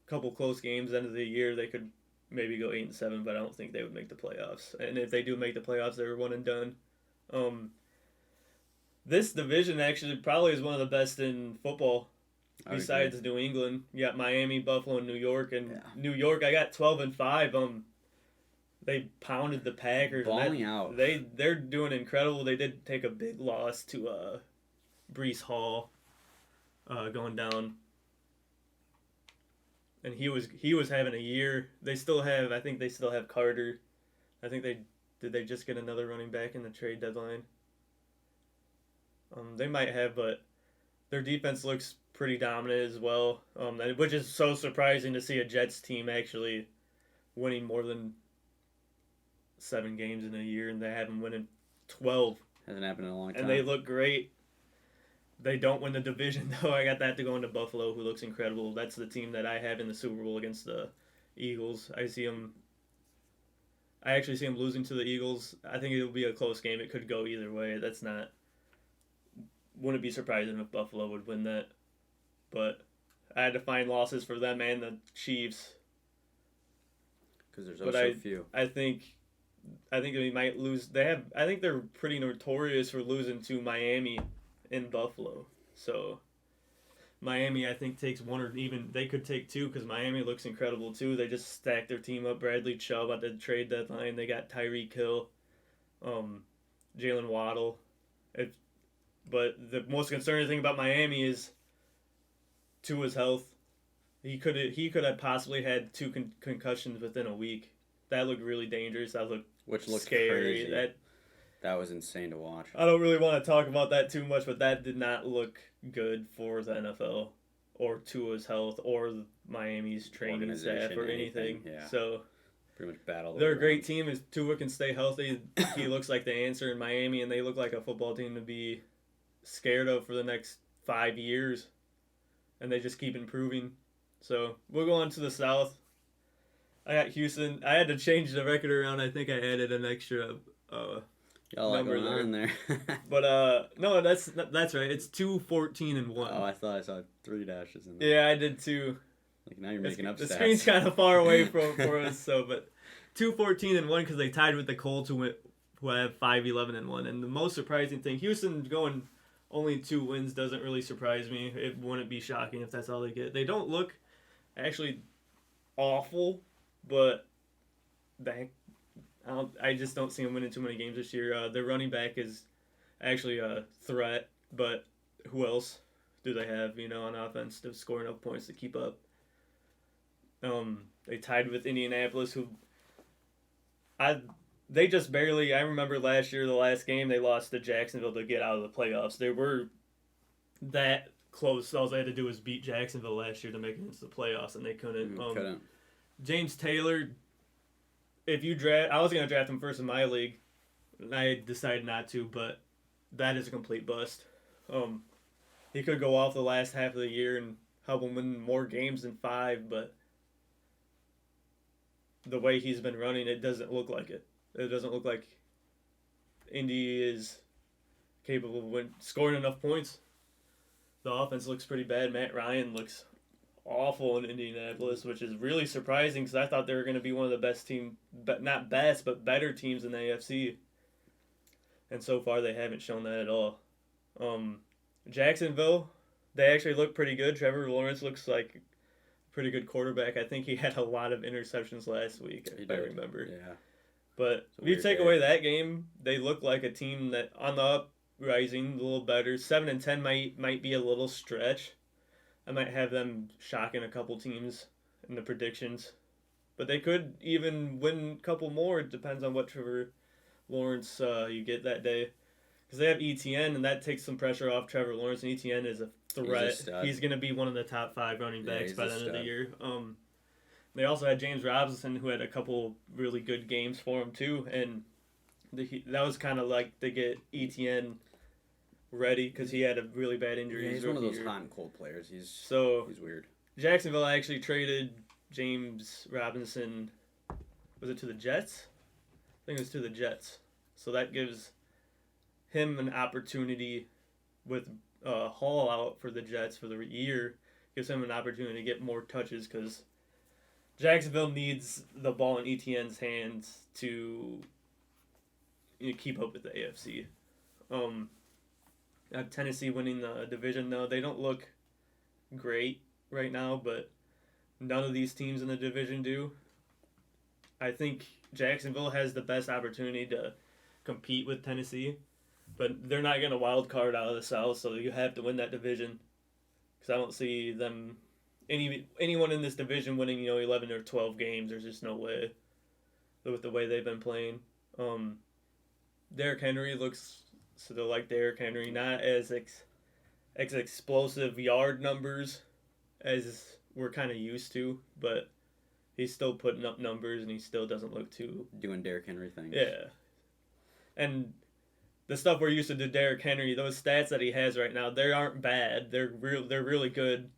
a couple close games end of the year they could maybe go 8-7, but I don't think they would make the playoffs. And if they do make the playoffs, they're one and done. This division actually probably is one of the best in football. Besides New England, you got Miami, Buffalo, and New York. And New York, I got 12-5. They pounded the Packers. Balling out. They're doing incredible. They did take a big loss to Brees Hall, going down. And he was having a year. I think they still have Carter. I think they just get another running back in the trade deadline. They might have, but their defense looks pretty dominant as well. Which is so surprising to see a Jets team actually winning more than 7 games in a year, and they have them winning 12. Hasn't happened in a long time. And they look great. They don't win the division, though. I got that to go into Buffalo, who looks incredible. That's the team that I have in the Super Bowl against the Eagles. I actually see them losing to the Eagles. I think it'll be a close game. It could go either way. Wouldn't be surprising if Buffalo would win that. But I had to find losses for them and the Chiefs. Because there's also few. I think they might lose. I think they're pretty notorious for losing to Miami in Buffalo. So Miami, I think, takes one, or even they could take 2 because Miami looks incredible too. They just stacked their team up. Bradley Chubb at the trade deadline. They got Tyreek Hill, Jalen Waddle. But the most concerning thing about Miami is Tua's health. He could have possibly had 2 concussions within a week. That looked really dangerous. That looked scary. Crazy. That was insane to watch. I don't really want to talk about that too much, but that did not look good for the NFL or Tua's health or Miami's training staff or anything. Yeah. So pretty much battle. They're a great team. If Tua can stay healthy, he looks like the answer in Miami, and they look like a football team to be scared of for the next 5 years. And they just keep improving. So we'll go on to the South. I got Houston. I had to change the record around. I think I added an extra Y'all like going on there. But no, that's right. It's 2-14-1. Oh, I thought I saw 3 dashes in there. Yeah, I did too. Like now you're making up stats. The screen's kind of far away for us, but 2-14-1 because they tied with the Colts who have 5-11-1. And the most surprising thing, Houston going only 2 wins doesn't really surprise me. It wouldn't be shocking if that's all they get. They don't look actually awful, but I just don't see them winning too many games this year. Their running back is actually a threat, but who else do they have, on offense to score enough points to keep up? They tied with Indianapolis, who I they just barely. I remember last year, the last game they lost to Jacksonville to get out of the playoffs. They were that close. All they had to do was beat Jacksonville last year to make it into the playoffs, and they couldn't. Couldn't. James Taylor, if you draft, I was gonna draft him first in my league, and I decided not to, but that is a complete bust. He could go off the last half of the year and help him win more games than 5, but the way he's been running, it doesn't look like it. It doesn't look like Indy is capable of scoring enough points. The offense looks pretty bad. Matt Ryan looks awful in Indianapolis, which is really surprising because I thought they were going to be one of the best team, but not best, but better teams in the AFC. And so far, they haven't shown that at all. Jacksonville, they actually look pretty good. Trevor Lawrence looks like a pretty good quarterback. I think he had a lot of interceptions last week, if I remember. Yeah. But if you take away that game, they look like a team that on the uprising, a little better. 7-10 might be a little stretch. I might have them shocking a couple teams in the predictions, but they could even win a couple more. It depends on what Trevor Lawrence you get that day, because they have ETN, and that takes some pressure off Trevor Lawrence. And ETN is a threat. He's going to be one of the top 5 running backs by the end of the year. They also had James Robinson, who had a couple really good games for him too, and that was kind of like to get ETN ready because he had a really bad injury. Yeah, he's one of those hot and cold players. He's weird. Jacksonville actually traded James Robinson. Was it to the Jets? I think it was to the Jets. So that gives him an opportunity with Hall out for the Jets for the year. Gives him an opportunity to get more touches because Jacksonville needs the ball in ETN's hands to keep up with the AFC. Tennessee winning the division, though. They don't look great right now, but none of these teams in the division do. I think Jacksonville has the best opportunity to compete with Tennessee, but they're not going to wild card out of the South, so you have to win that division. Because I don't see them anyone in this division winning 11 or 12 games. There's just no way with the way they've been playing. Derrick Henry looks sort of like Derrick Henry, not as explosive yard numbers as we're kind of used to, but he's still putting up numbers, and he still doesn't look too doing Derrick Henry things. Yeah, and the stuff we're used to Derrick Henry, those stats that he has right now, they aren't bad. They're really good.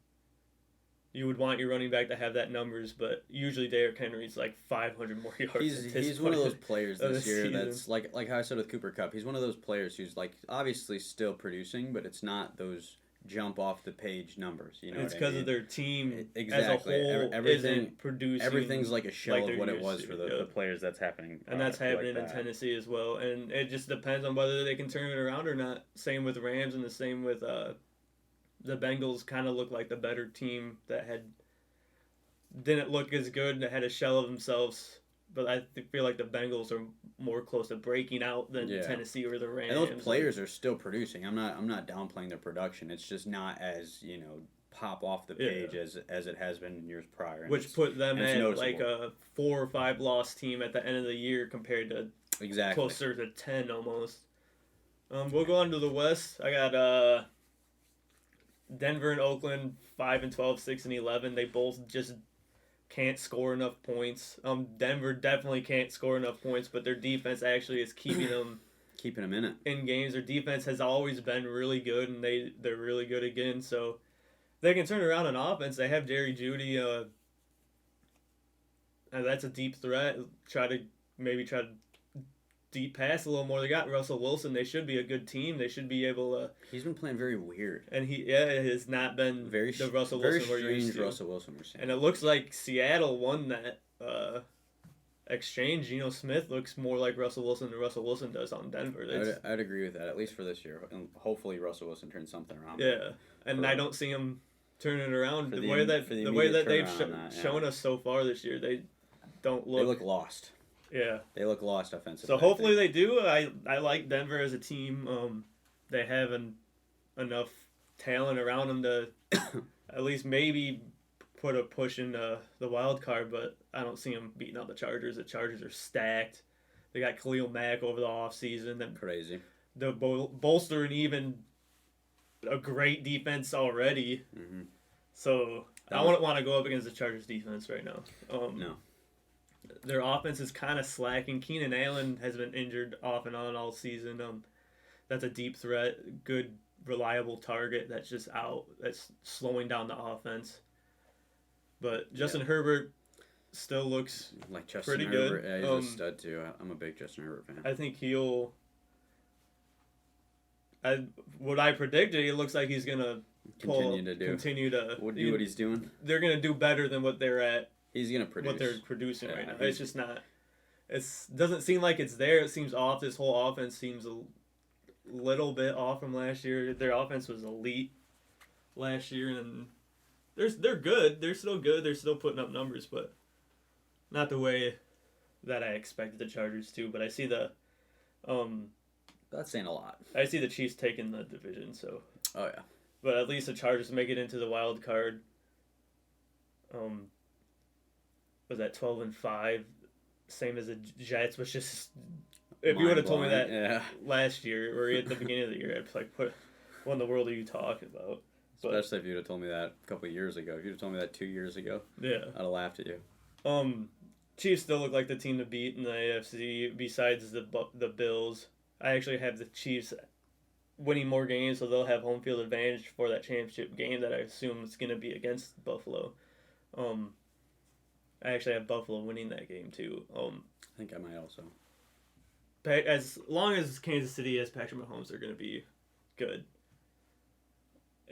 You would want your running back to have that numbers, but usually Derrick Henry's like 500 more yards. He's one of those players this year that's like how I said with Cooper Kupp. He's one of those players who's like obviously still producing, but it's not those jump off the page numbers. It's because of their team exactly. as a whole isn't producing. Everything's like a shell of what it was for the players that's happening. And that's happening in Tennessee as well. And it just depends on whether they can turn it around or not. Same with Rams, and the same with the Bengals. Kind of look like the better team that didn't look as good, that had a shell of themselves. But I feel like the Bengals are more close to breaking out than Tennessee or the Rams. And those players are still producing. I'm not downplaying their production. It's just not as pop off the page as it has been in years prior. Which put them at like a 4 or 5 loss team at the end of the year compared to closer to 10 almost. We'll go on to the West. I got Denver and Oakland 5-12, 6-11. They both just can't score enough points. Denver definitely can't score enough points, but their defense actually is keeping them in it. In games. Their defense has always been really good, and they're really good again. So they can turn around on offense. They have Jerry Jeudy. And that's a deep threat. Try to deep pass a little more. They got Russell Wilson. They should be a good team. They should be able to. He's been playing very weird, and it has not been very the Russell Wilson we're used to. Russell Wilson we're seeing. And it looks like Seattle won that exchange. Geno Smith looks more like Russell Wilson than Russell Wilson does on Denver. I'd agree with that, at least for this year. And hopefully Russell Wilson turns something around. Yeah, and I don't see him turning it around the way that they've shown us so far this year. They don't look. They look lost. Yeah, they look lost offensively. So hopefully they do. I like Denver as a team. They have enough talent around them to at least maybe put a push in the wild card, but I don't see them beating out the Chargers. The Chargers are stacked. They got Khalil Mack over the offseason. Crazy. They're bolstering even a great defense already. Mm-hmm. So I wouldn't want to go up against the Chargers defense right now. No. Their offense is kind of slacking. Keenan Allen has been injured off and on all season. That's a deep threat, good, reliable target that's just out. That's slowing down the offense. But Justin Herbert still looks like Justin pretty Herbert. good. Yeah, he's a stud too. I'm a big Justin Herbert fan. I think he'll. What I predicted, it looks like he's gonna continue to do what he's doing. They're gonna do better than what they're at. He's gonna produce what they're producing right now. He's... It's just not. It doesn't seem like it's there. It seems off. This whole offense seems a little bit off from last year. Their offense was elite last year, and they're good. They're still good. They're still putting up numbers, but not the way that I expected the Chargers to. But I see the. That's saying a lot. I see the Chiefs taking the division, so. Oh yeah. But at least the Chargers make it into the wild card. Was that 12-5, same as the Jets, which just if you would have told me that last year or at the beginning of the year, I'd be like, what in the world are you talking about? Especially if you'd have told me that a couple of years ago. If you'd have told me that 2 years ago, yeah, I'd have laughed at you. Chiefs still look like the team to beat in the AFC besides the Bills. I actually have the Chiefs winning more games, so they'll have home field advantage for that championship game that I assume is going to be against Buffalo. I actually have Buffalo winning that game too. I think I might also. As long as Kansas City has Patrick Mahomes, they're going to be good.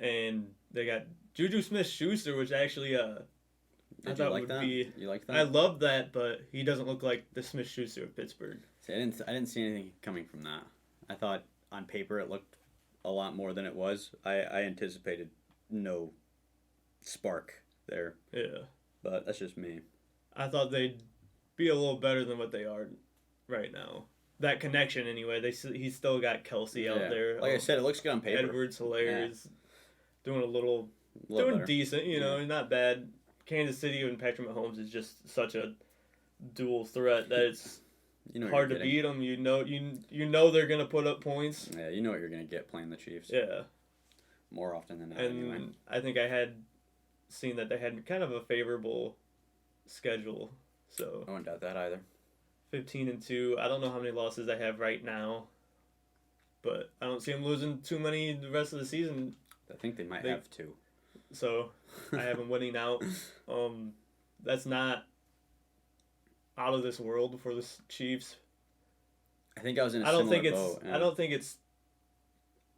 And they got Juju Smith-Schuster, which actually I thought would be. You like that? I love that, but he doesn't look like the Smith-Schuster of Pittsburgh. See, I didn't see anything coming from that. I thought on paper it looked a lot more than it was. I anticipated no spark there. Yeah. But that's just me. I thought they'd be a little better than what they are right now. That connection, anyway. He's still got Kelsey out there. Like I said, it looks good on paper. Edwards-Helaire is doing doing better. decent. Not bad. Kansas City and Patrick Mahomes is just such a dual threat that it's hard to beat them. You know they're gonna put up points. Yeah, you know what you're gonna get playing the Chiefs. Yeah. More often than not. And anyway. I think I had seen that they had kind of a favorable schedule. So I wouldn't doubt that either. 15-2. I don't know how many losses they have right now, but I don't see them losing too many the rest of the season. I think they might have 2. So I have them winning out. That's not out of this world for the Chiefs. I think I was in a I don't similar think boat. I don't think it's.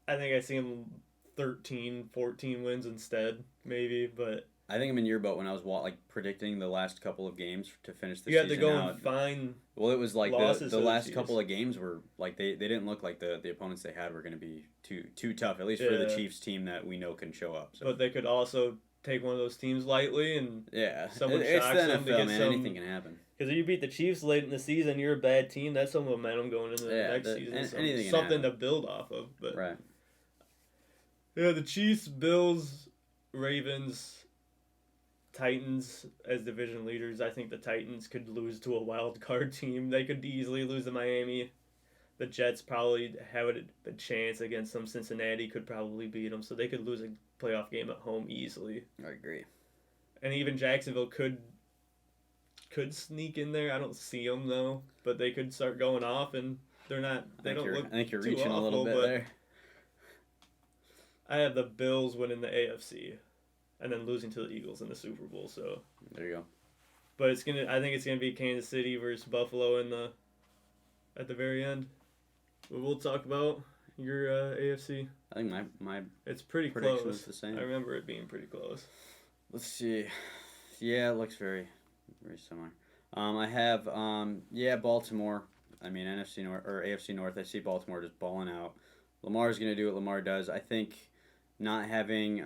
I think I see them 13, 14 wins instead, maybe, but. I think I'm in your boat when I was predicting the last couple of games to finish the season. You had to go out. And find. Well, it was like the last couple of games were like they didn't look like the opponents they had were going to be too tough, at least for the Chiefs team that we know can show up. So. But they could also take one of those teams lightly and someone it's shocks the them NFL, to get man. Anything can happen. Because if you beat the Chiefs late in the season, you're a bad team. That's some momentum going into the next season. Something to build off of. But right. Yeah, the Chiefs, Bills, Ravens, Titans as division leaders. I think the Titans could lose to a wild card team. They could easily lose to Miami. The Jets probably have a chance against them. Cincinnati could probably beat them, so they could lose a playoff game at home easily. I agree. And even Jacksonville could sneak in there. I don't see them though, but they could start going off, and they're not. I think you're reaching a little bit there. I have the Bills winning the AFC, and then losing to the Eagles in the Super Bowl. So there you go. But I think it's gonna be Kansas City versus Buffalo at the very end. But we'll talk about your AFC. I think my it's pretty prediction close. Was the same. I remember it being pretty close. Let's see. Yeah, it looks very, very similar. I have Baltimore. I mean NFC North or AFC North. I see Baltimore just balling out. Lamar's gonna do what Lamar does. I think not having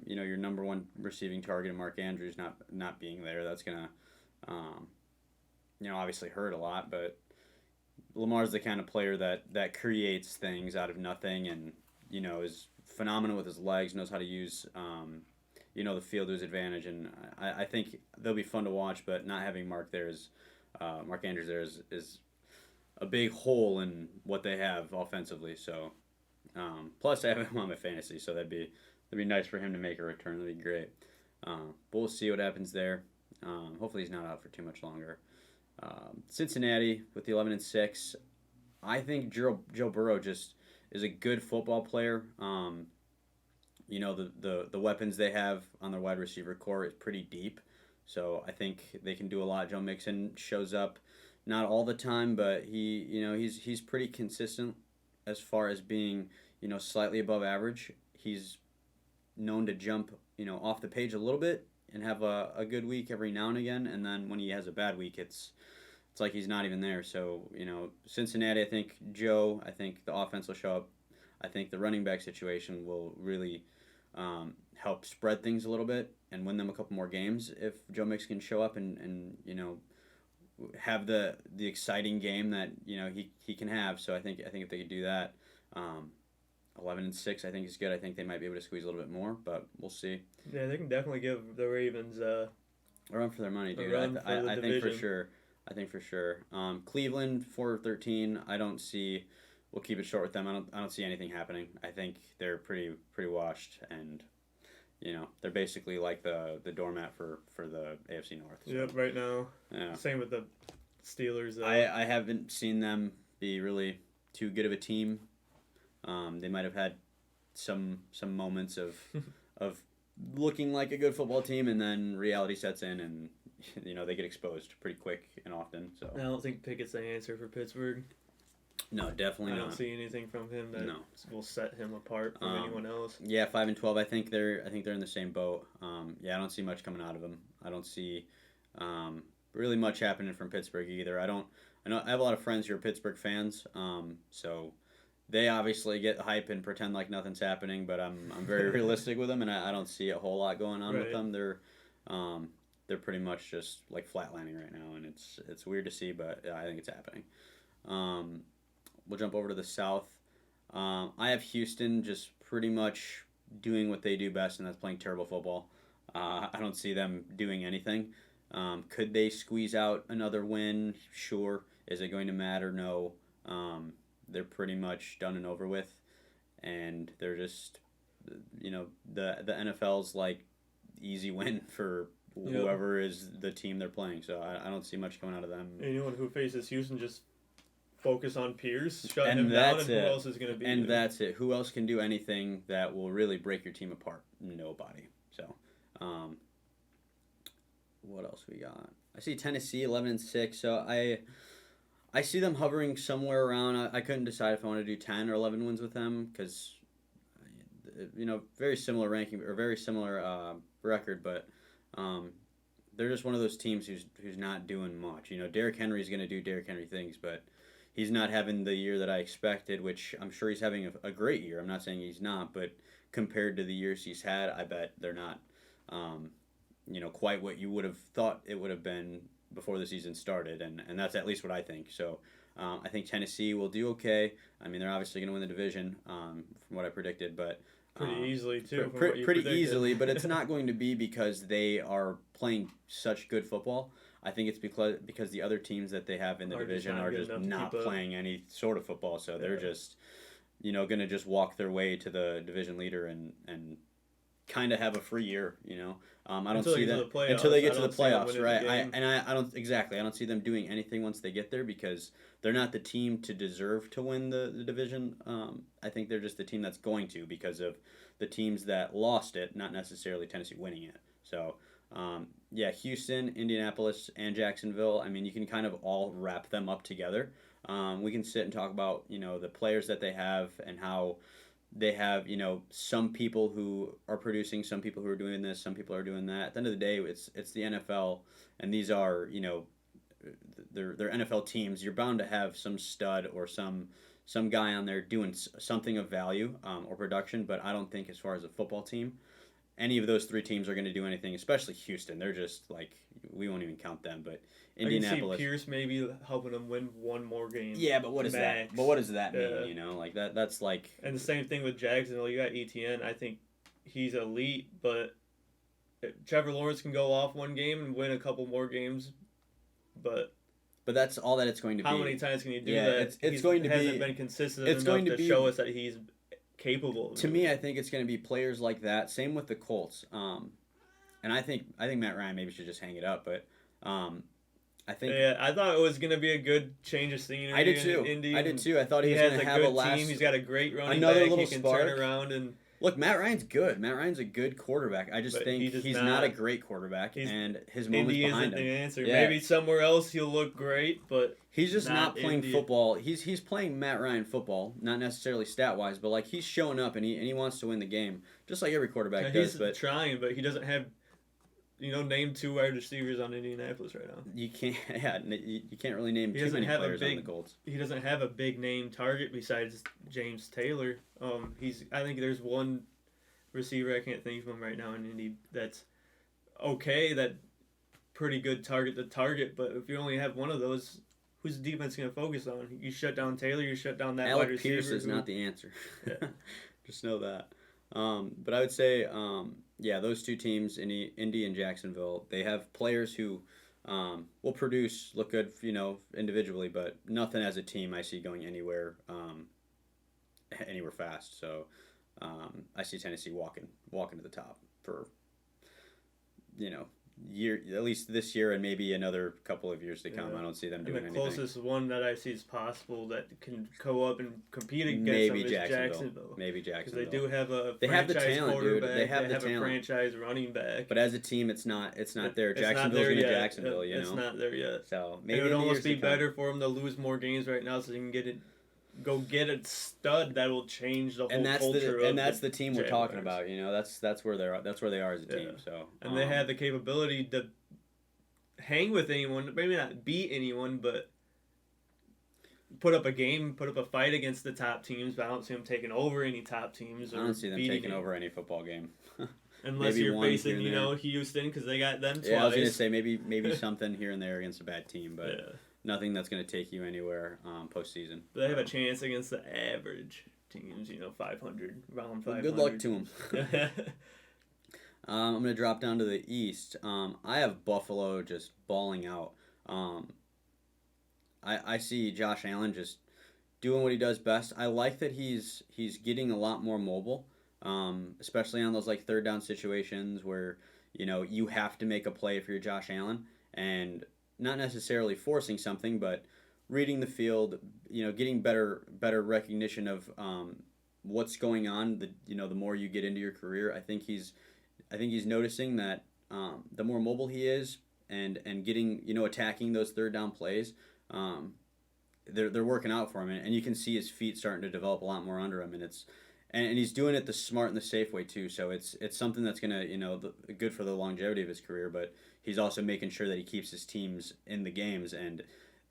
your number one receiving target, Mark Andrews, not being there, that's gonna obviously hurt a lot. But Lamar's the kind of player that creates things out of nothing, and is phenomenal with his legs, knows how to use the field to his advantage, and I think they'll be fun to watch. But not having Mark Andrews there is a big hole in what they have offensively. So, plus I have him on my fantasy, so that'd be nice for him to make a return. That'd be great. But we'll see what happens there. Hopefully he's not out for too much longer. Cincinnati with the 11-6. I think Joe Burrow just is a good football player. The weapons they have on their wide receiver core is pretty deep. So I think they can do a lot. Joe Mixon shows up not all the time, but he's pretty consistent as far as being, slightly above average. He's known to jump, off the page a little bit and have a good week every now and again, and then when he has a bad week, it's like he's not even there. So, Cincinnati, I think the offense will show up. I think the running back situation will really help spread things a little bit and win them a couple more games if Joe Mixon can show up and have the exciting game that he can have. So I think if they could do that, 11-6 I think is good. I think they might be able to squeeze a little bit more, but we'll see. Yeah, they can definitely give the Ravens a run for their money, dude. I think for sure. I think for sure. Cleveland 4-13. I don't see. We'll keep it short with them. I don't see anything happening. I think they're pretty washed, and they're basically like the doormat for the AFC North. So. Yep, right now. Yeah. Same with the Steelers. I haven't seen them be really too good of a team. They might have had some moments of looking like a good football team, and then reality sets in, and they get exposed pretty quick and often. So I don't think Pickett's the answer for Pittsburgh. No, definitely not. I don't see anything from him that will set him apart from anyone else. Yeah, 5-12. I think they're in the same boat. I don't see much coming out of them. I don't see really much happening from Pittsburgh either. I have a lot of friends who are Pittsburgh fans. So they obviously get hype and pretend like nothing's happening. But I'm very realistic with them, and I don't see a whole lot going on with them. They're pretty much just like flatlining right now, and it's weird to see, but I think it's happening. We'll jump over to the South. I have Houston just pretty much doing what they do best, and that's playing terrible football. I don't see them doing anything. Could they squeeze out another win? Sure. Is it going to matter? No. They're pretty much done and over with, and they're just, the NFL's like easy win for whoever is the team they're playing. So I don't see much coming out of them. Anyone who faces Houston just focus on Pierce, shut him down, and who else is going to be there? And that's it. Who else can do anything that will really break your team apart? Nobody. So, what else we got? I see Tennessee 11-6. So I see them hovering somewhere around. I couldn't decide if I want to do 10 or 11 wins with them because, very similar ranking or very similar record, but they're just one of those teams who's not doing much. Derrick Henry's going to do Derrick Henry things, but he's not having the year that I expected, which I'm sure he's having a great year. I'm not saying he's not, but compared to the years he's had, I bet they're not, quite what you would have thought it would have been before the season started, and that's at least what I think. So I think Tennessee will do okay. I mean, they're obviously going to win the division from what I predicted, but pretty easily too. Pretty easily, but it's not going to be because they are playing such good football. I think it's because the other teams that they have in the division are just not playing any sort of football. So they're just, going to just walk their way to the division leader and kind of have a free year. I don't see them until they get to the playoffs, right? I don't see them doing anything once they get there because they're not the team to deserve to win the division. I think they're just the team that's going to because of the teams that lost it, not necessarily Tennessee winning it. So. Houston, Indianapolis, and Jacksonville. I mean, you can kind of all wrap them up together. We can sit and talk about, the players that they have and how they have, some people who are producing, some people who are doing this, some people are doing that. At the end of the day, it's the NFL, and these are, they're NFL teams. You're bound to have some stud or some guy on there doing something of value or production, but I don't think as far as a football team, any of those three teams are going to do anything, especially Houston. They're just like, we won't even count them, but Indianapolis. I can see Pierce maybe helping them win one more game. Yeah, but what is that? But what does that mean, Like that's like... And the same thing with Jacksonville. You got ETN. I think he's elite, but Trevor Lawrence can go off one game and win a couple more games, but that's all that it's going to how be. many times can you do Yeah, that? it's going to hasn't be. been consistent It's enough going to to be show us that he's capable. To me, I think it's going to be players like that. Same with the Colts. And I think Matt Ryan maybe should just hang it up. But I think Yeah, I thought it was going to be a good change of scenery. I did too. In Indy, I did too. I thought he was has going to a have good a last. team. He's got a great running another back. little He can spark. turn around and. Look, Matt Ryan's good. Matt Ryan's a good quarterback. I just But think he's not a great quarterback, and his moment's Indy behind isn't him. the answer. Yeah. Maybe somewhere else he'll look great, but He's just not playing Indy. football. He's playing Matt Ryan football, not necessarily stat wise, but like he's showing up and he wants to win the game, just like every quarterback does. he's But trying, but he doesn't have, name 2 wide receivers on Indianapolis right now. you can't, you can't really name He too doesn't many have a players on the big- Colts. He doesn't have a big name target besides James Taylor. I think there's one receiver I can't think of him right now in Indy that's okay, that pretty good target to target. But if you only have one of those, who's the defense going to focus on? You shut down Taylor, you shut down that wide Alec receiver. Pierce is not the answer. Yeah. Just know that. But I would say, yeah, those two teams, Indy and Jacksonville, they have players who will produce, look good, individually, but nothing as a team I see going anywhere fast. So I see Tennessee walking to the top for, at least this year and maybe another couple of years to come. Yeah. I don't see them And doing the anything. closest one that I see is possible that can go up and compete against Maybe them is Jacksonville. Maybe Because Jacksonville. they do have a They have the franchise talent, dude. quarterback. They have the a talent. franchise running back. But as a team, it's not there. It's not Jacksonville's there going to yet. Jacksonville, It's not there yet. So It maybe would in the almost years be to come. better for them to lose more games right now so they can go get a stud that will change the whole And that's culture of the team we're talking Jaguars. about. That's where they are as a team. Yeah. So And they have the capability to hang with anyone, maybe not beat anyone, but put up a fight against the top teams. But I don't see them taking over any top teams. I don't see them taking beating over any football game. unless maybe you're one facing, here and there. Houston because they got them twice. Yeah, I was going to say maybe something here and there against a bad team, but Yeah. nothing that's going to take you anywhere postseason. They have a chance against the average teams, 500, round 500. Well, good luck to them. I'm going to drop down to the East. I have Buffalo just balling out. I see Josh Allen just doing what he does best. I like that he's getting a lot more mobile, especially on those like third down situations where you have to make a play if you're Josh Allen, and not necessarily forcing something, but reading the field. Getting better recognition of what's going on. The more you get into your career, I think he's noticing that the more mobile he is and getting attacking those third down plays, they're working out for him, and you can see his feet starting to develop a lot more under him, and and he's doing it the smart and the safe way too. So it's something that's gonna good for the longevity of his career, but he's also making sure that he keeps his teams in the games, and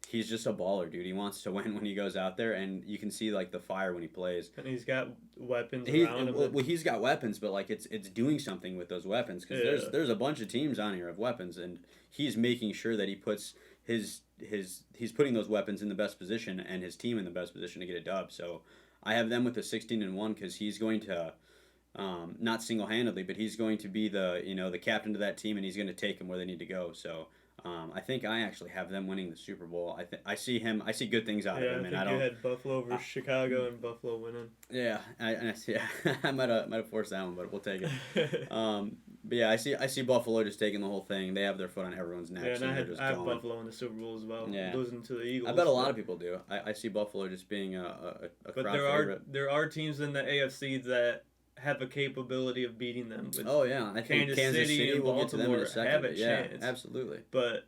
he's just a baller, dude. He wants to win when he goes out there, and you can see like the fire when he plays. And he's got weapons around him. Well, he's got weapons, but like it's doing something with those weapons because there's a bunch of teams on here of weapons, and he's making sure that he puts he's putting those weapons in the best position and his team in the best position to get a dub. So I have them with the 16-1 because he's going to not single handedly, but he's going to be the captain to that team, and he's going to take them where they need to go. So. I think I actually have them winning the Super Bowl. I see good things out of him, and I think you had Buffalo versus Chicago and Buffalo winning. Yeah, I might have forced that one, but we'll take it. But yeah, I see Buffalo just taking the whole thing. They have their foot on everyone's neck. Yeah, and and I have Buffalo in the Super Bowl as well. Yeah. Losing to the Eagles. I bet a lot of people do. I see Buffalo just being a But crowd there favorite. there are teams in the AFC that have a capability of beating them. With Oh yeah, I think Kansas City and will get to them in a Baltimore second. have a Yeah, chance. absolutely. But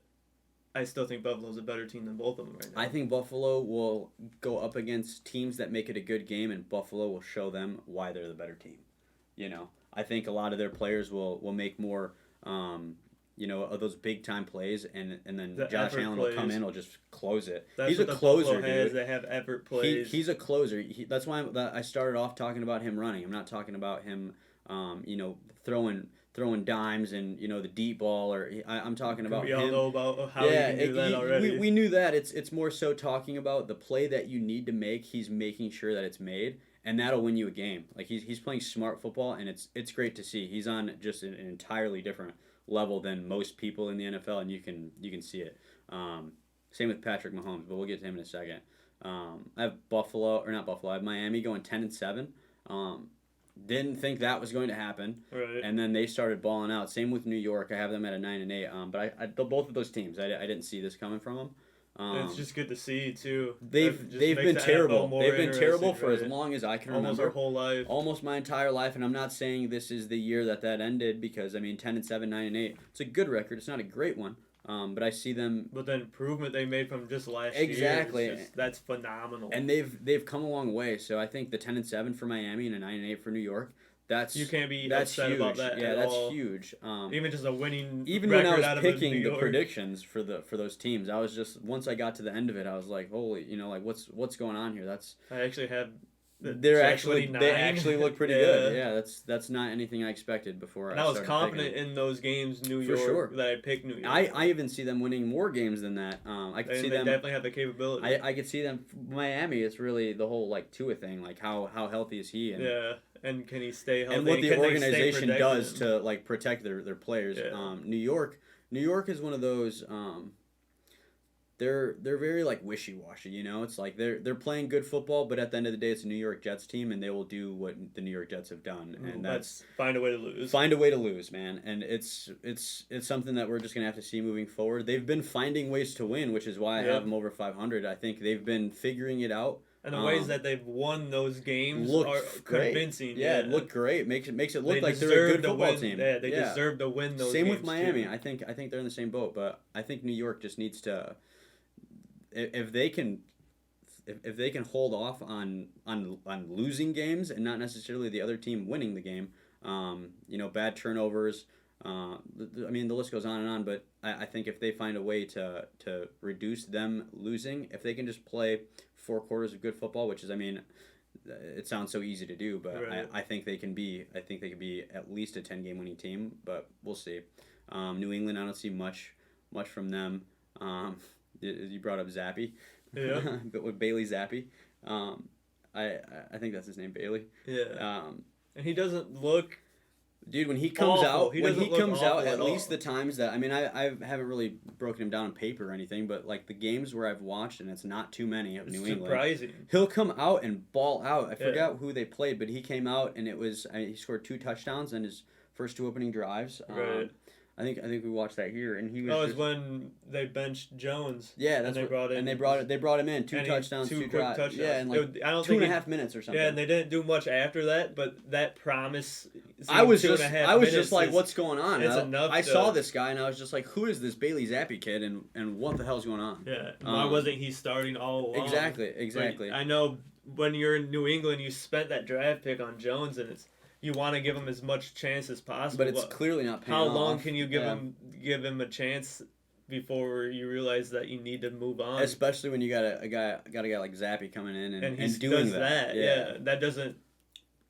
I still think Buffalo's a better team than both of them right now. I think Buffalo will go up against teams that make it a good game, and Buffalo will show them why they're the better team. I think a lot of their players will make more, of those big time plays, and then The Josh effort Allen will come plays. in, will just close it. That's He's what a the closer, Buffalo has. dude. They have effort plays. He's a closer. That's why I started off talking about him running. I'm not talking about him, throwing dimes and the deep ball, or I'm talking about we all him. know about how he can do that already. We knew that. It's more so talking about the play that you need to make. He's making sure that it's made, and that'll win you a game. Like he's playing smart football, and it's great to see. He's on just an entirely different level than most people in the NFL, and you can see it. Same with Patrick Mahomes, but we'll get to him in a second. I have I have Miami going 10-7. Didn't think that was going to happen, Right. and then they started balling out. Same with New York. I have them at a 9-8. But both of those teams, I didn't see this coming from them. It's just good to see too. They've That just been makes the terrible. NFL more They've been terrible interesting, for as right? long as I can Almost remember. our whole life. Almost my entire life, and I'm not saying this is the year that ended, because I mean 10-7, 9-8. It's a good record. It's not a great one, but I see them. But the improvement they made from just last Exactly. year, that's phenomenal. And they've come a long way. So I think the 10-7 for Miami and a 9-8 for New York. You can't be that's upset huge. about that Yeah, at that's all. huge. Even just a winning Even record when I out was of picking New the York. predictions for those teams, I was just, once I got to the end of it, I was like, holy, like what's going on here? That's I actually have. they actually look pretty good. Yeah. Yeah, that's not anything I expected before. And I was started confident picking. in those games, New For York, sure. that I picked New York. I even see them winning more games than that. I could see they them. definitely have the capability. I could see them. Miami, it's really the whole like Tua thing, like how healthy is he, and yeah, and can he stay healthy? and what the Can they stay organization protected? does to like protect their players. Yeah. New York is one of those. They're very like wishy-washy, It's like they're playing good football, but at the end of the day, it's a New York Jets team, and they will do what the New York Jets have done, and that's find a way to lose. find a way to lose, man. And it's something that we're just gonna have to see moving forward. They've been finding ways to win, which is why I have them over 500. I think they've been figuring it out. And the ways that they've won those games looked are great. convincing. Yeah, it looked great. Makes it look like they're a deserve good to football win. team. Yeah, they deserve to win those Same games with Miami. too. I think they're in the same boat, but I think New York just needs to, if they can hold off on losing games and not necessarily the other team winning the game, bad turnovers. I mean, the list goes on and on, but I think if they find a way to reduce them losing, if they can just play 4 quarters of good football, which is, I mean, it sounds so easy to do, but Right. I think they can be at least a 10-game winning team, but we'll see. New England, I don't see much from them. You brought up Zappy, Yeah. but with Bailey Zappy, I think that's his name, Bailey. Yeah. And he doesn't look. Dude, when he comes Awful. out, He when doesn't he look comes out, awful at at least all. the times that, I mean, I haven't really broken him down on paper or anything, but like the games where I've watched, and it's not too many of It's New England, surprising. he'll come out and ball out. I Yeah. forgot who they played, but he came out and he scored 2 touchdowns in his first 2 opening drives. Right. I think we watched that here, and he was. That was just, when they benched Jones. yeah, and that's they what, brought in. and they brought him in 2 and he- touchdowns, 2 2 quick drives. touchdowns. Yeah, and like I don't two think and a half minutes or something. Yeah, and they didn't do much after that, but that promise. I was seemed just 2.5 I was minutes just like, is- what's going on? it's I, enough I to- saw this guy and I was just like, who is this Bailey Zappi kid, and what the hell's going on? Yeah, why wasn't he starting all along? Exactly. Like, I know when you're in New England, you spent that draft pick on Jones, and you want to give him as much chance as possible. But it's clearly not paying how off. long can you give him a chance before you realize that you need to move on? Especially when you got a guy like Zappi coming in and he doing does that. Yeah, that doesn't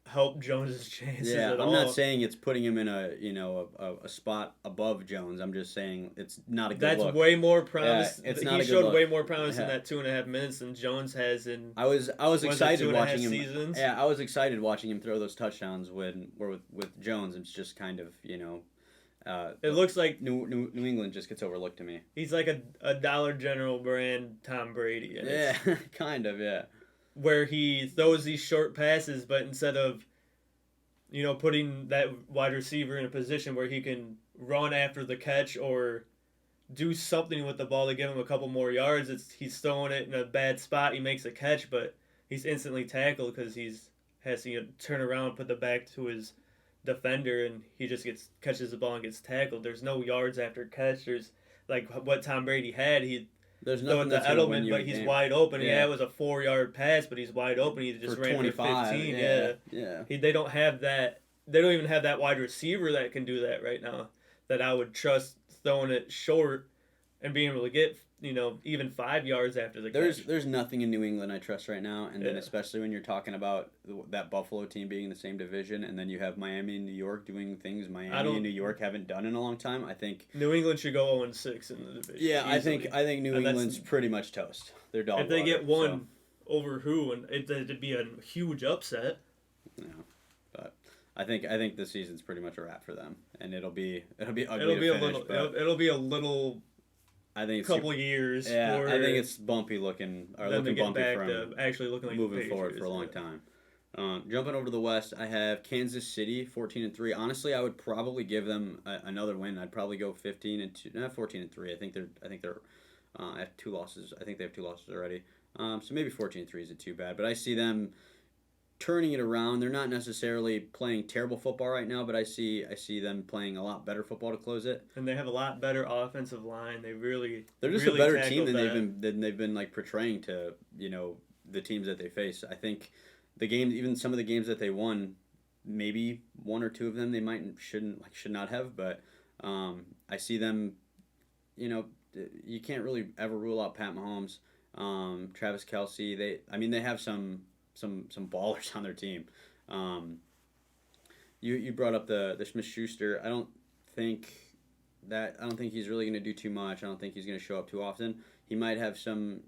help Jones's chances Yeah, at I'm all. not saying it's putting him in a spot above Jones. I'm just saying it's not a good That's look. way more promise. Yeah, it's He not a good showed look. way more promise in Yeah. that 2.5 minutes than Jones has in. I was excited 2.5 watching him. seasons? Yeah, I was excited watching him throw those touchdowns when with Jones. It's just kind of It looks like New England just gets overlooked to me. he's like a Dollar General brand Tom Brady. And Yeah, kind of. Yeah. where he throws these short passes, but instead of, putting that wide receiver in a position where he can run after the catch or do something with the ball to give him a couple more yards, he's throwing it in a bad spot. He makes a catch, but he's instantly tackled because has to turn around, put the back to his defender, and he just catches the ball and gets tackled. There's no yards after catch. There's like what Tom Brady had. There's So nothing the that's gonna win Edelman, you a but he's game. wide open. Yeah. Yeah, it was a 4-yard pass, but he's wide open. He just For ran 25. for 15. Yeah. They don't have that. They don't even have that wide receiver that can do that right now. That I would trust throwing it short and being able to get even 5 yards after the catch. There's nothing in New England I trust right now, and then Yeah. especially when you're talking about that Buffalo team being in the same division, and then you have Miami and New York doing things Miami and New York haven't done in a long time. I think. New England should go 0-6 in the division. Yeah, easily. I think New And that's- England's pretty much toast. They're dog if they water, get one over who, and it'd be a huge upset. Yeah, but I think the season's pretty much a wrap for them, and it'll be ugly It'll to be a finish, little. but It'll be a little I think it's couple of years. yeah, for I think it's bumpy looking or them to looking get bumpy back from to actually looking like moving the forward for a long Patriots, time. Jumping over to the West, I have Kansas City 14-3. Honestly, I would probably give them another win. I'd probably go 15-2, not 14-3. I think they're have 2 losses. I think they have 2 losses already. So maybe 14-3 isn't too bad. But I see them turning it around. They're not necessarily playing terrible football right now, but I see them playing a lot better football to close it. And they have a lot better offensive line. They're just really a better team than tackled they've been like portraying to the teams that they face. I think the games, even some of the games that they won, maybe 1 or 2 of them they should not have, but I see them. You can't really ever rule out Pat Mahomes, Travis Kelce. They have some ballers on their team. You brought up the Smith-Schuster. I don't think he's really going to do too much. I don't think he's going to show up too often. He might have some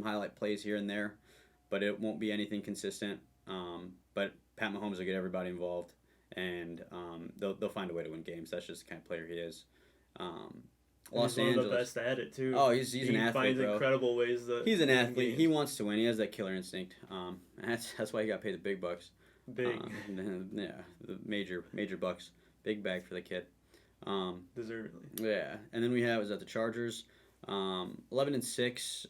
highlight plays here and there, but it won't be anything consistent. But Pat Mahomes will get everybody involved, and they'll find a way to win games. That's just the kind of player he is. Los he's Angeles. one of the best at it too. Oh, he's an athlete, finds bro. incredible ways to. He's an win athlete. games. He wants to win. He has that killer instinct. And that's why he got paid the big bucks. Big, Yeah, the major bucks. Big bag for the kid. deservedly. Yeah, and then we have the Chargers, 11-6.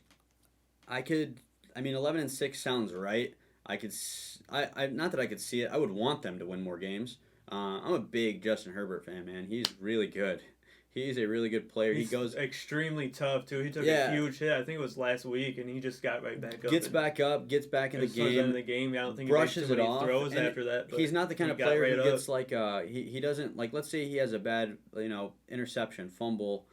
11-6 sounds right. Not that I could see it. I would want them to win more games. I'm a big Justin Herbert fan, man. He's really good. He's a really good player. He's he goes extremely tough too. He took Yeah. a huge hit. I think it was last week, and he just got right back up. gets back up, gets back in the As soon as end of game. the game, I don't think brushes he it makes too many off, throws and after that. But He's not the kind he of got player right who up. gets he doesn't let's say he has a bad interception, fumble,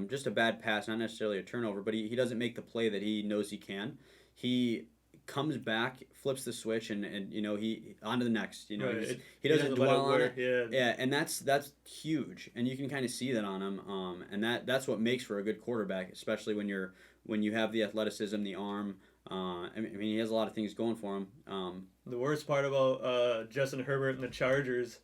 just a bad pass, not necessarily a turnover, but he doesn't make the play that he knows he can. He comes back, flips the switch, and he on to the next. Right. He doesn't let dwell on work, it. Yeah, and that's huge, and you can kind of see that on him. And that's what makes for a good quarterback, especially when you have the athleticism, the arm. He has a lot of things going for him. The worst part about Justin Herbert and the Chargers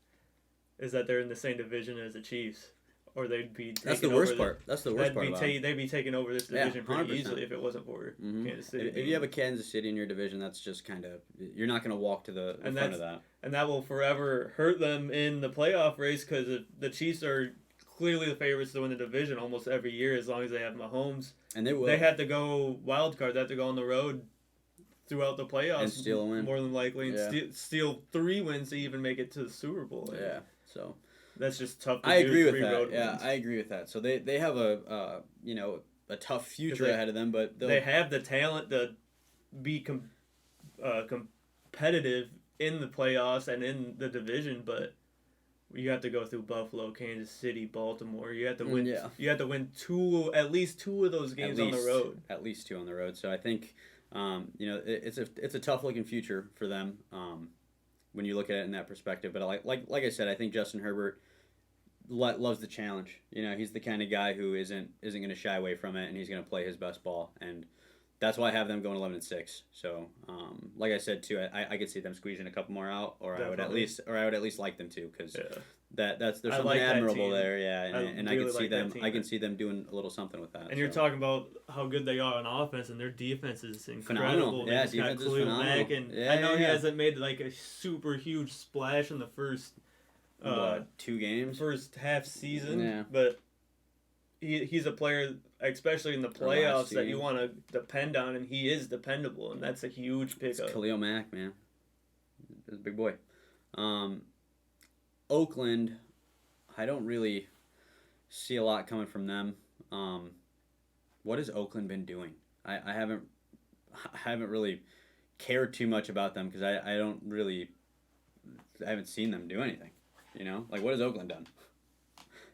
is that they're in the same division as the Chiefs, or they'd be. That's the worst part. That's the worst part. They'd be taking over this division pretty 100%. easily if it wasn't for Kansas City. If you have a Kansas City in your division, that's just kind of you're not going to walk to the front of that. And that will forever hurt them in the playoff race because the Chiefs are clearly the favorites to win the division almost every year as long as they have Mahomes. And they will. They have to go wild card. They have to go on the road throughout the playoffs And steal a win. more than likely, and Yeah. steal 3 wins to even make it to the Super Bowl. Yeah. So That's just tough to I do. agree with 3 that. road Yeah, wins. I agree with that. So they have a tough future they- ahead of them, but They have the talent to be competitive in the playoffs and in the division, but you have to go through Buffalo, Kansas City, Baltimore. You have to win. Yeah. You have to win at least 2 of those games on the road. At least 2 on the road. So I think it's a tough looking future for them when you look at it in that perspective. But like I said, I think Justin Herbert loves the challenge. He's the kind of guy who isn't going to shy away from it, and he's going to play his best ball. And that's why I have them going 11-6. So like I said too, I could see them squeezing a couple more out, or I would at least like them to, because there's something like that admirable team. there. Yeah, and I really can see like that them. team. I can see them doing a little something with that. And you're talking about how good they are on offense, and their defense is incredible. Phenomenal. Yeah, It's got defense is Khalil phenomenal. Mack, and Yeah, I know he yeah. hasn't made like a super huge splash in the first 2 games. first half season, Yeah. but he's a player, especially in the Or last playoffs, that season. you want to depend on, and he is dependable, and that's a huge It's pickup. Khalil Mack, man. He's a big boy. Oakland, I don't really see a lot coming from them. What has Oakland been doing? I haven't really cared too much about them because I haven't seen them do anything. What has Oakland done?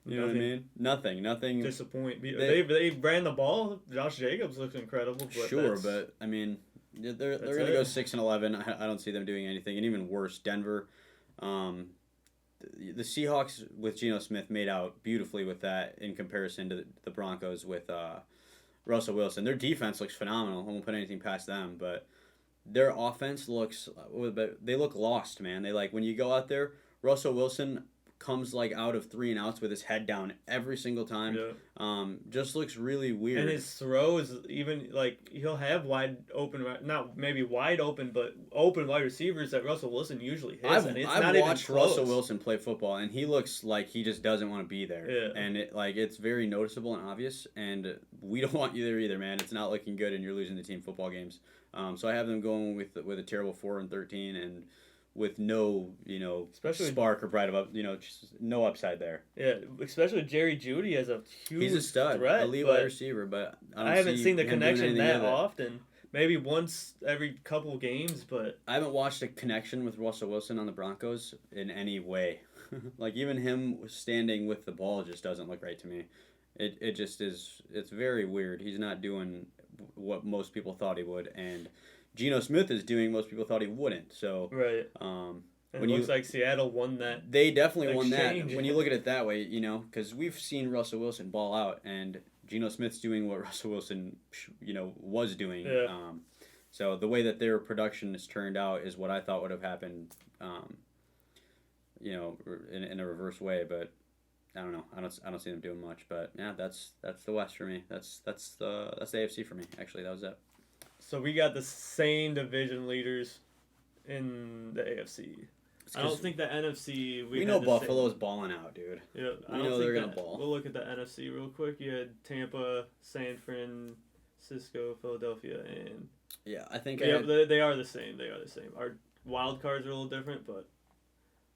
You know what I mean? Nothing. Disappoint. They ran the ball. Josh Jacobs looks incredible. But Sure, that's- but I mean, they're That's going to go it. 6-11. I don't see them doing anything, and even worse, Denver. The Seahawks with Geno Smith made out beautifully with that in comparison to the Broncos with Russell Wilson. Their defense looks phenomenal. I won't put anything past them, but their offense looks, they look lost, man. They like when you go out there, Russell Wilson comes like out of 3-and-outs with his head down every single time. Yeah. Just looks really weird. And his throws, even like he'll have wide open, not maybe wide open, but open wide receivers that Russell Wilson usually hits. I've not watched even close. Russell Wilson play football, and he looks like he just doesn't want to be there. Yeah. And it's very noticeable and obvious. And we don't want you there either, man. It's not looking good, and you're losing the team football games. So I have them going with a terrible 4-13 and with no, especially spark or pride of just no upside there. Yeah, especially Jerry Jeudy as a huge He's a stud, threat, elite wide receiver, but I haven't seen the connection that often. Maybe once every couple games, but I haven't watched a connection with Russell Wilson on the Broncos in any way. Like even him standing with the ball just doesn't look right to me. It just is. It's very weird. He's not doing what most people thought he would, and Geno Smith is doing most people thought he wouldn't. So right. And it looks like Seattle won that. They definitely won that exchange. when you look at it that way, because we've seen Russell Wilson ball out, and Geno Smith's doing what Russell Wilson, was doing. Yeah. So the way that their production has turned out is what I thought would have happened, in a reverse way. But I don't know. I don't see them doing much. But yeah, that's the West for me. That's the AFC for me. Actually, that was it. So we got the same division leaders in the AFC. I don't think the NFC. We know Buffalo's balling out, dude. Yeah, we know they're gonna ball. We'll look at the NFC real quick. You had Tampa, San Francisco, Philadelphia, and yeah, I think they are the same. They are the same. Our wild cards are a little different, but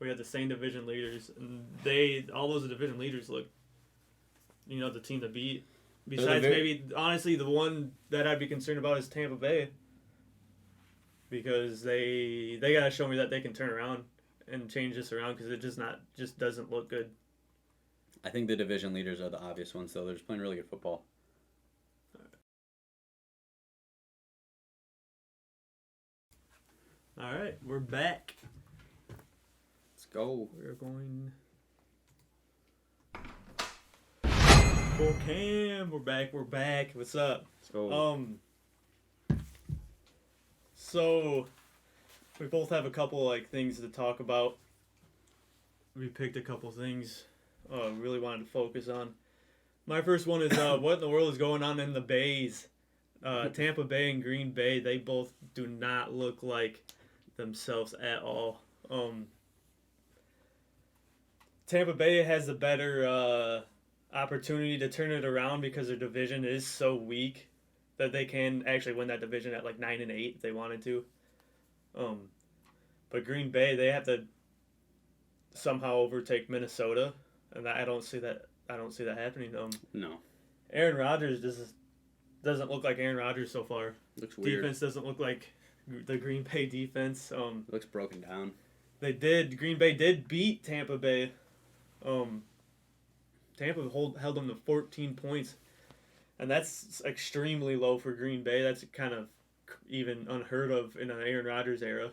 we had the same division leaders, and all those division leaders look, the team to beat. Besides, maybe honestly, the one that I'd be concerned about is Tampa Bay, because they gotta show me that they can turn around and change this around, because it just doesn't look good. I think the division leaders are the obvious ones, though. They're just playing really good football. All right, we're back. Let's go. We're going. Full cam. We're back. What's up? Let's go. So we both have a couple things to talk about. We picked a couple things really wanted to focus on. My first one is what in the world is going on in the Bays? Tampa Bay and Green Bay, they both do not look like themselves at all. Tampa Bay has a better opportunity to turn it around because their division is so weak that they can actually win that division at 9-8 if they wanted to. But Green Bay, they have to somehow overtake Minnesota, and I don't see that happening. No. Aaron Rodgers doesn't look like Aaron Rodgers so far. Looks weird. Defense doesn't look like the Green Bay defense. Looks broken down. Green Bay did beat Tampa Bay. Tampa held them to 14 points, and that's extremely low for Green Bay. That's kind of even unheard of in an Aaron Rodgers era.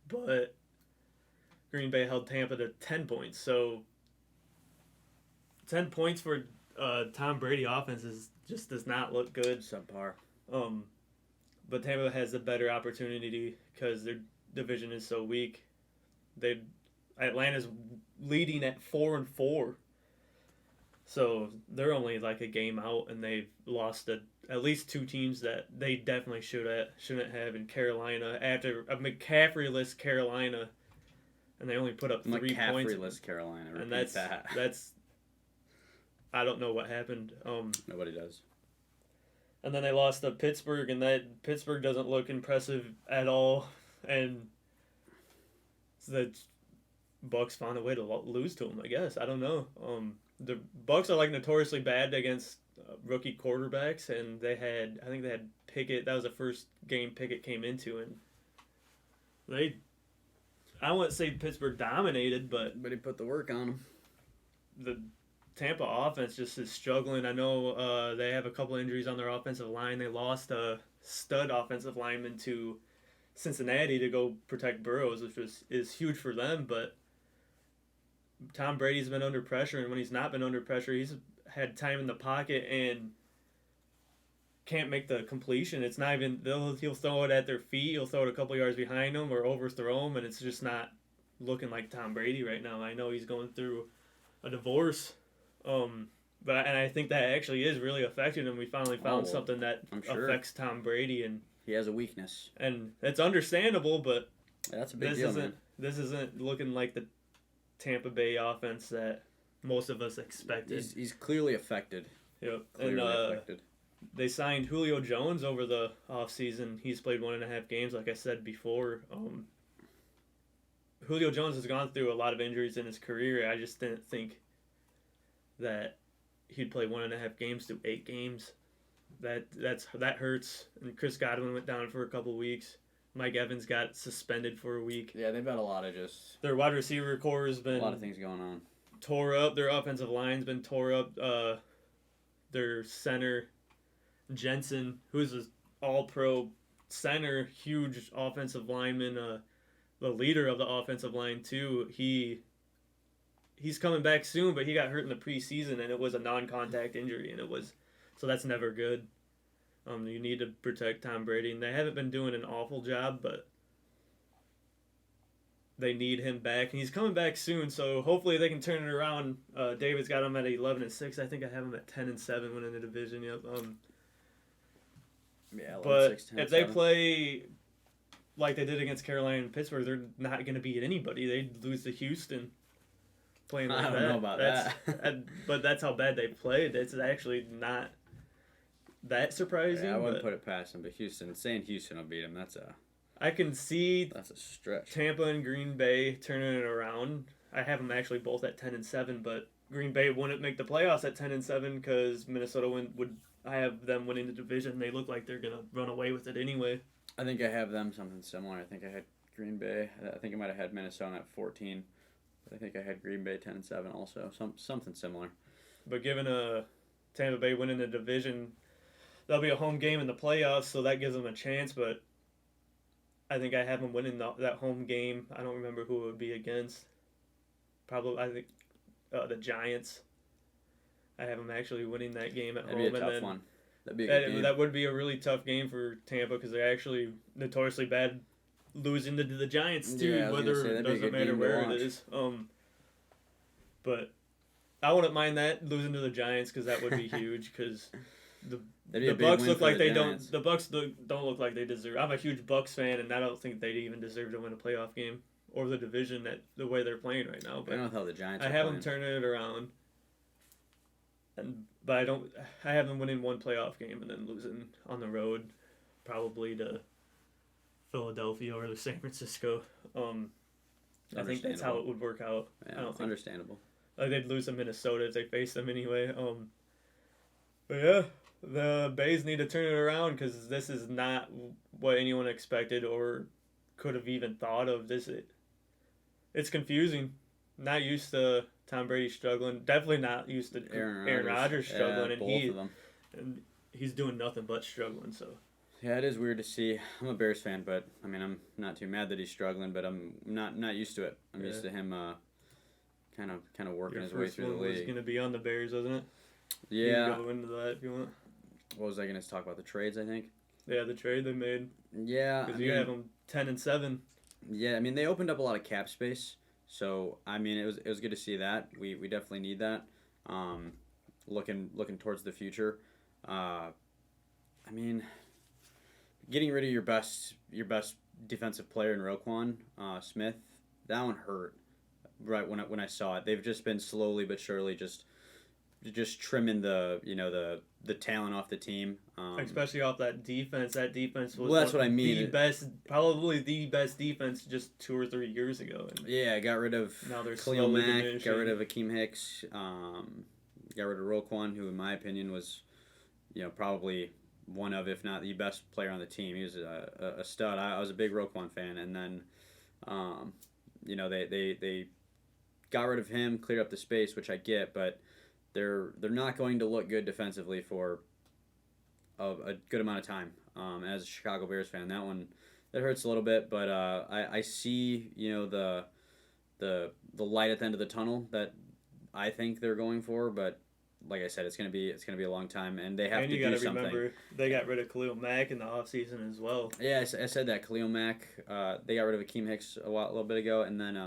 But Green Bay held Tampa to 10 points. So 10 points for Tom Brady offense just does not look good. Subpar. But Tampa has a better opportunity because their division is so weak. Atlanta's leading at 4-4. So they're only a game out, and they've lost at least two teams that they definitely shouldn't have in Carolina after a McCaffrey-less Carolina, and they only put up 3 points. McCaffrey-less Carolina. And that's I don't know what happened. Nobody does. And then they lost to Pittsburgh, and that Pittsburgh doesn't look impressive at all, and the Bucks found a way to lose to them, I guess. I don't know. The Bucks are notoriously bad against rookie quarterbacks, and I think they had Pickett. That was the first game Pickett came into, and I wouldn't say Pittsburgh dominated, but he put the work on them. The Tampa offense just is struggling. I know they have a couple injuries on their offensive line. They lost a stud offensive lineman to Cincinnati to go protect Burrows, which is huge for them, but Tom Brady's been under pressure, and when he's not been under pressure, he's had time in the pocket, and can't make the completion. It's not even he'll throw it at their feet. He'll throw it a couple yards behind them or overthrow them, and it's just not looking like Tom Brady right now. I know he's going through a divorce, and I think that actually is really affecting him. We finally found something that affects Tom Brady, and he has a weakness, and it's understandable. But that's a big deal, man. This isn't looking like the Tampa Bay offense that most of us expected. He's clearly affected. Yep, affected. They signed Julio Jones over the offseason. He's played 1.5 games, like I said before. Julio Jones has gone through a lot of injuries in his career. I just didn't think that he'd play 1.5 games through 8 games. That hurts. And Chris Godwin went down for a couple weeks. Mike Evans got suspended for a week. Yeah, they've got a lot of their wide receiver core has been a lot of things going on. Tore up. Their offensive line's been tore up. Their center Jensen, who's an all-pro center, huge offensive lineman, the leader of the offensive line too. He's coming back soon, but he got hurt in the preseason, and it was a non-contact injury, and so that's never good. You need to protect Tom Brady, and they haven't been doing an awful job, but they need him back, and he's coming back soon. So hopefully they can turn it around. David's got him at 11-6. I think I have him at 10-7 winning the division. Yep. Yeah, but 6, 10, if they play like they did against Carolina and Pittsburgh, they're not going to beat anybody. They'd lose to Houston. Playing like I don't know about that. But that's how bad they played. It's actually not that surprising. Yeah, I wouldn't put it past them, but saying Houston will beat them, I can see that's a stretch. Tampa and Green Bay turning it around. I have them actually both at 10-7, but Green Bay wouldn't make the playoffs at 10-7 because Minnesota would. I have them winning the division. They look like they're gonna run away with it anyway. I think I have them something similar. I think I had Green Bay. I think I might have had Minnesota at 14. But I think I had Green Bay 10-7 also. Something similar. But given Tampa Bay winning the division, there'll be a home game in the playoffs, so that gives them a chance. But I think I have them winning that home game. I don't remember who it would be against. Probably I think the Giants. I have them actually winning that game at home. That'd be a tough one. That'd be a good game. That would be a really tough game for Tampa because they're actually notoriously bad losing to the Giants too. Yeah, whether it doesn't matter where it is. But I wouldn't mind that losing to the Giants because that would be huge because the Bucks look like they don't. The Bucks don't look like they deserve. I'm a huge Bucks fan, and I don't think they even deserve to win a playoff game or the division the way they're playing right now. But I don't know how the Giants. I have them turning it around. But I have them winning one playoff game and then losing on the road, probably to Philadelphia or to San Francisco. I think that's how it would work out. Yeah, I don't think understandable. They'd lose to Minnesota if they face them anyway. But yeah, the Bays need to turn it around because this is not what anyone expected or could have even thought of. It's confusing. Not used to Tom Brady struggling. Definitely not used to Aaron Rodgers struggling, and he's doing nothing but struggling. So yeah, it is weird to see. I'm a Bears fan, but I mean, I'm not too mad that he's struggling, but I'm not used to it. I'm used to him kind of working his way through the league. Your first one was going to be on the Bears, wasn't it? Yeah. You can go into that if you want. What was I going to talk about? The trades, I think. Yeah, the trade they made. Yeah, because you have them 10-7. Yeah, I mean they opened up a lot of cap space. So I mean, it was good to see that. We definitely need that. Looking towards the future. I mean, getting rid of your best defensive player in Roquan Smith, that one hurt. Right when I saw it, they've just been slowly but surely just trimming the talent off the team, especially off that defense. That defense was that's what I mean. Probably the best defense just 2 or 3 years ago. And yeah, got rid of Khalil Mack, got rid of Akeem Hicks, got rid of Roquan, who in my opinion was, probably one of, if not the best player on the team. He was a stud. I was a big Roquan fan, and then, they got rid of him, cleared up the space, which I get, but they're not going to look good defensively for a good amount of time. As a Chicago Bears fan, that hurts a little bit, but I see the light at the end of the tunnel that I think they're going for, but like I said, it's gonna be a long time, and they have And to you do got to something. remember they got rid of Khalil Mack in the offseason as well. Yeah, I said that Khalil Mack. They got rid of Akeem Hicks a little bit ago, and then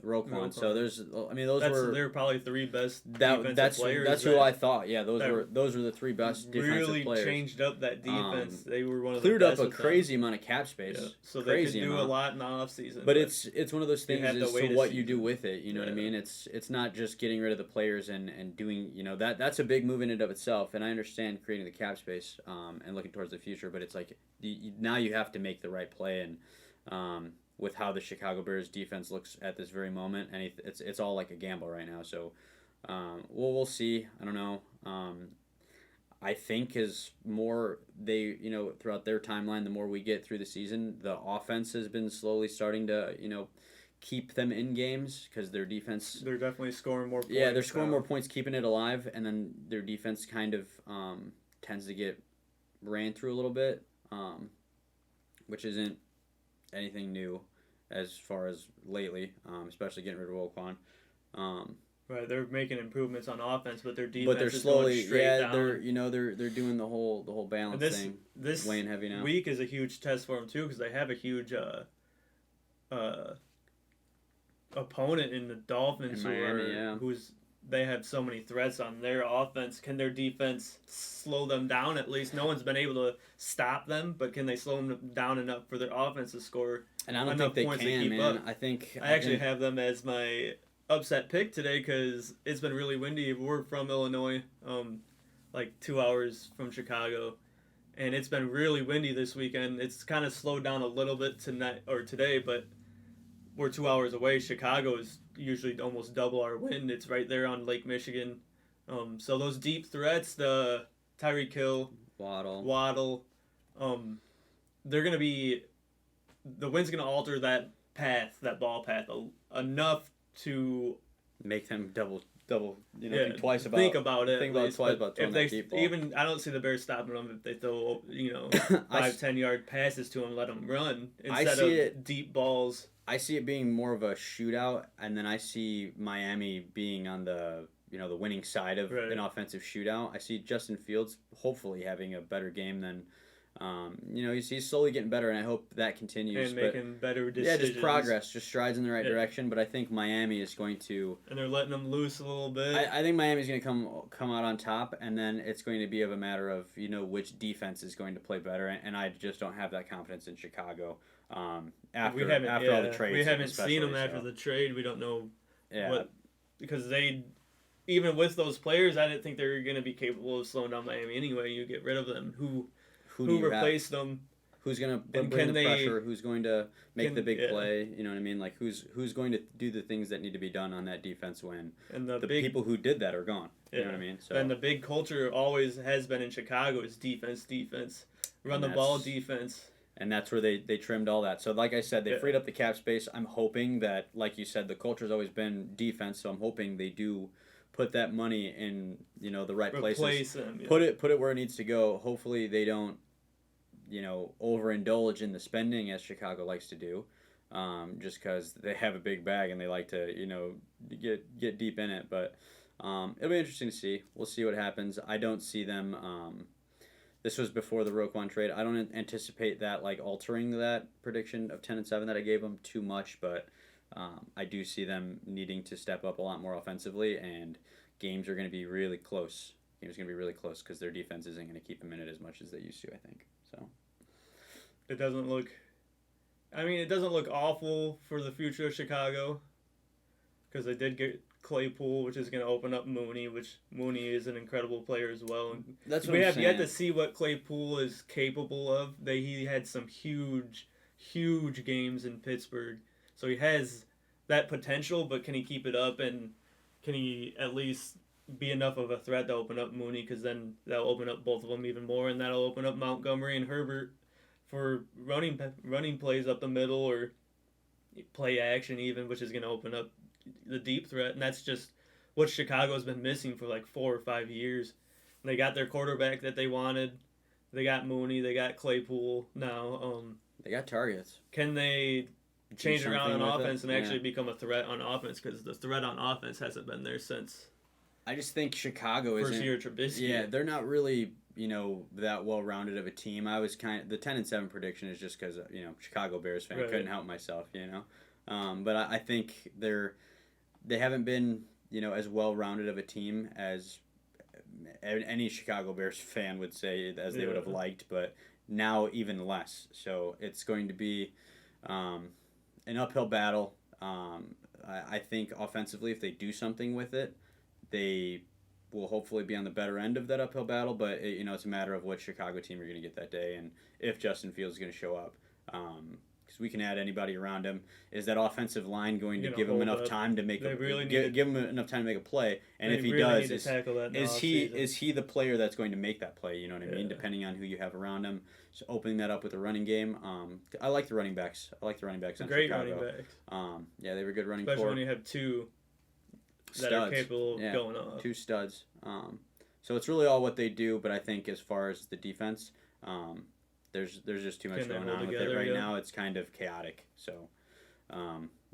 Roquan. So there's, I mean, They're probably three best defensive players. That's who I thought. Yeah, those were the three best defensive really players. Changed up that defense. They were one of cleared the best up a crazy amount of cap space. Yeah. So crazy they could do amount. a lot in the offseason. But it's one of those things have to as wait to a what you season. do with it. You know what I mean? It's not just getting rid of the players and doing, that's a big move in and of itself. And I understand creating the cap space and looking towards the future, but it's like now you have to make the right play. And with how the Chicago Bears defense looks at this very moment, and it's all like a gamble right now. So we'll see. I don't know. I think as more they, throughout their timeline, the more we get through the season, the offense has been slowly starting to, keep them in games because their defense. They're definitely scoring more points. Yeah, they're scoring more points, keeping it alive, and then their defense kind of tends to get ran through a little bit, which isn't anything new as far as lately, especially getting rid of Roquan. Right, they're making improvements on offense, but their defense they're is slowly, going straight down. they're doing the whole balance thing. This weighing heavy now. week is a huge test for them too because they have a huge opponent in the Dolphins, In Miami, they have so many threats on their offense. Can their defense slow them down at least? No one's been able to stop them, but can they slow them down enough for their offense to score? And I don't enough think they points to can, keep man. up? I actually have them as my upset pick today because it's been really windy. We're from Illinois, like 2 hours from Chicago, and it's been really windy this weekend. It's kind of slowed down a little bit tonight or today, but we're 2 hours away. Chicago is usually almost double our wind. It's right there on Lake Michigan. So those deep threats, the Tyreek Hill, Waddle, they're gonna be. The wind's gonna alter that ball path enough to make them double. Think twice about. Think about it. Think about twice about throwing that deep ball. Even I don't see the Bears stopping them if they throw 5-10 yard passes to them, let them run instead of deep balls. I see it being more of a shootout, and then I see Miami being on the the winning side of an offensive shootout. I see Justin Fields hopefully having a better game than. He's slowly getting better, and I hope that continues. And making better decisions. Yeah, just progress, just strides in the right direction. But I think Miami is going to. And they're letting them loose a little bit. I think Miami's going to come out on top, and then it's going to be of a matter of which defense is going to play better, and I just don't have that confidence in Chicago. After all the trades, we haven't seen them after the trade. We don't know. What, because even with those players, I didn't think they were going to be capable of slowing down Miami anyway. You get rid of them. Who replaced them? Who's going to bring the pressure? Who's going to make the big play? You know what I mean? Like who's going to do the things that need to be done on that defense when the people who did that are gone? You know what I mean? So and the big culture always has been in Chicago is defense, run the ball defense. And that's where they trimmed all that. So like I said, they freed up the cap space. I'm hoping that, like you said, the culture's always been defense. So I'm hoping they do put that money in the right places. Them, Put it where it needs to go. Hopefully they don't overindulge in the spending as Chicago likes to do, just because they have a big bag and they like to get deep in it. But it'll be interesting to see. We'll see what happens. I don't see them. This was before the Roquan trade. I don't anticipate that altering that prediction of 10-7 that I gave them too much, but I do see them needing to step up a lot more offensively, and games are going to be really close. Because their defense isn't going to keep them in it as much as they used to, I think. So it doesn't look awful for the future of Chicago because they did get Claypool, which is going to open up Mooney, which Mooney is an incredible player as well. And we have yet to see what Claypool is capable of. He had some huge games in Pittsburgh, so he has that potential. But can he keep it up, and can he at least be enough of a threat to open up Mooney? Because then that'll open up both of them even more, and that'll open up Montgomery and Herbert for running plays up the middle or play action even, which is going to open up the deep threat. And that's just what Chicago's been missing for 4 or 5 years. And they got their quarterback that they wanted. They got Mooney. They got Claypool now. They got targets. Can they change around on offense and actually become a threat on offense? Because the threat on offense hasn't been there since I just think Chicago First isn't. year Trubisky. Yeah, they're not really that well rounded of a team. I was the 10-7 prediction is just because Chicago Bears fan, Right. couldn't help myself. But I think they haven't been as well rounded of a team as any Chicago Bears fan would say as they would have liked, but now even less. So it's going to be an uphill battle. I think offensively, if they do something with it, they will hopefully be on the better end of that uphill battle. But it's a matter of what Chicago team you're going to get that day, and if Justin Fields is going to show up. Because we can add anybody around him. Is that offensive line going to give him enough time to make give him enough time to make a play? And if he does, is he the player that's going to make that play? You know what I mean? Depending on who you have around him. So opening that up with the running game. I like the running backs. On Great Chicago. running backs. Yeah, they were good running. Especially when you have two that are capable of going off. Two studs. So it's really all what they do. But I think as far as the defense, there's just too much going on with it right now. It's kind of chaotic. So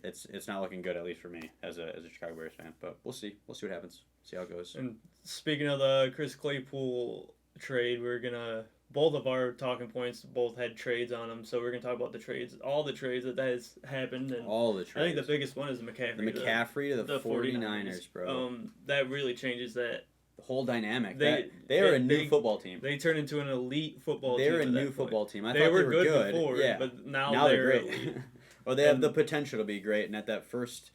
it's not looking good, at least for me as a Chicago Bears fan. But we'll see. We'll see what happens. See how it goes. And speaking of the Chris Claypool trade, we're gonna both of our talking points both had trades on them, so we're gonna talk about the trades, all the trades that has happened, and all the trades. I think the biggest one is McCaffrey. The McCaffrey to the 49ers, bro. That really changes that. The whole dynamic. They are a new football team. They turned into an elite football team. They're a new football team. I thought they were good good before, yeah. But now they're great. Or they have the potential to be great. And at that first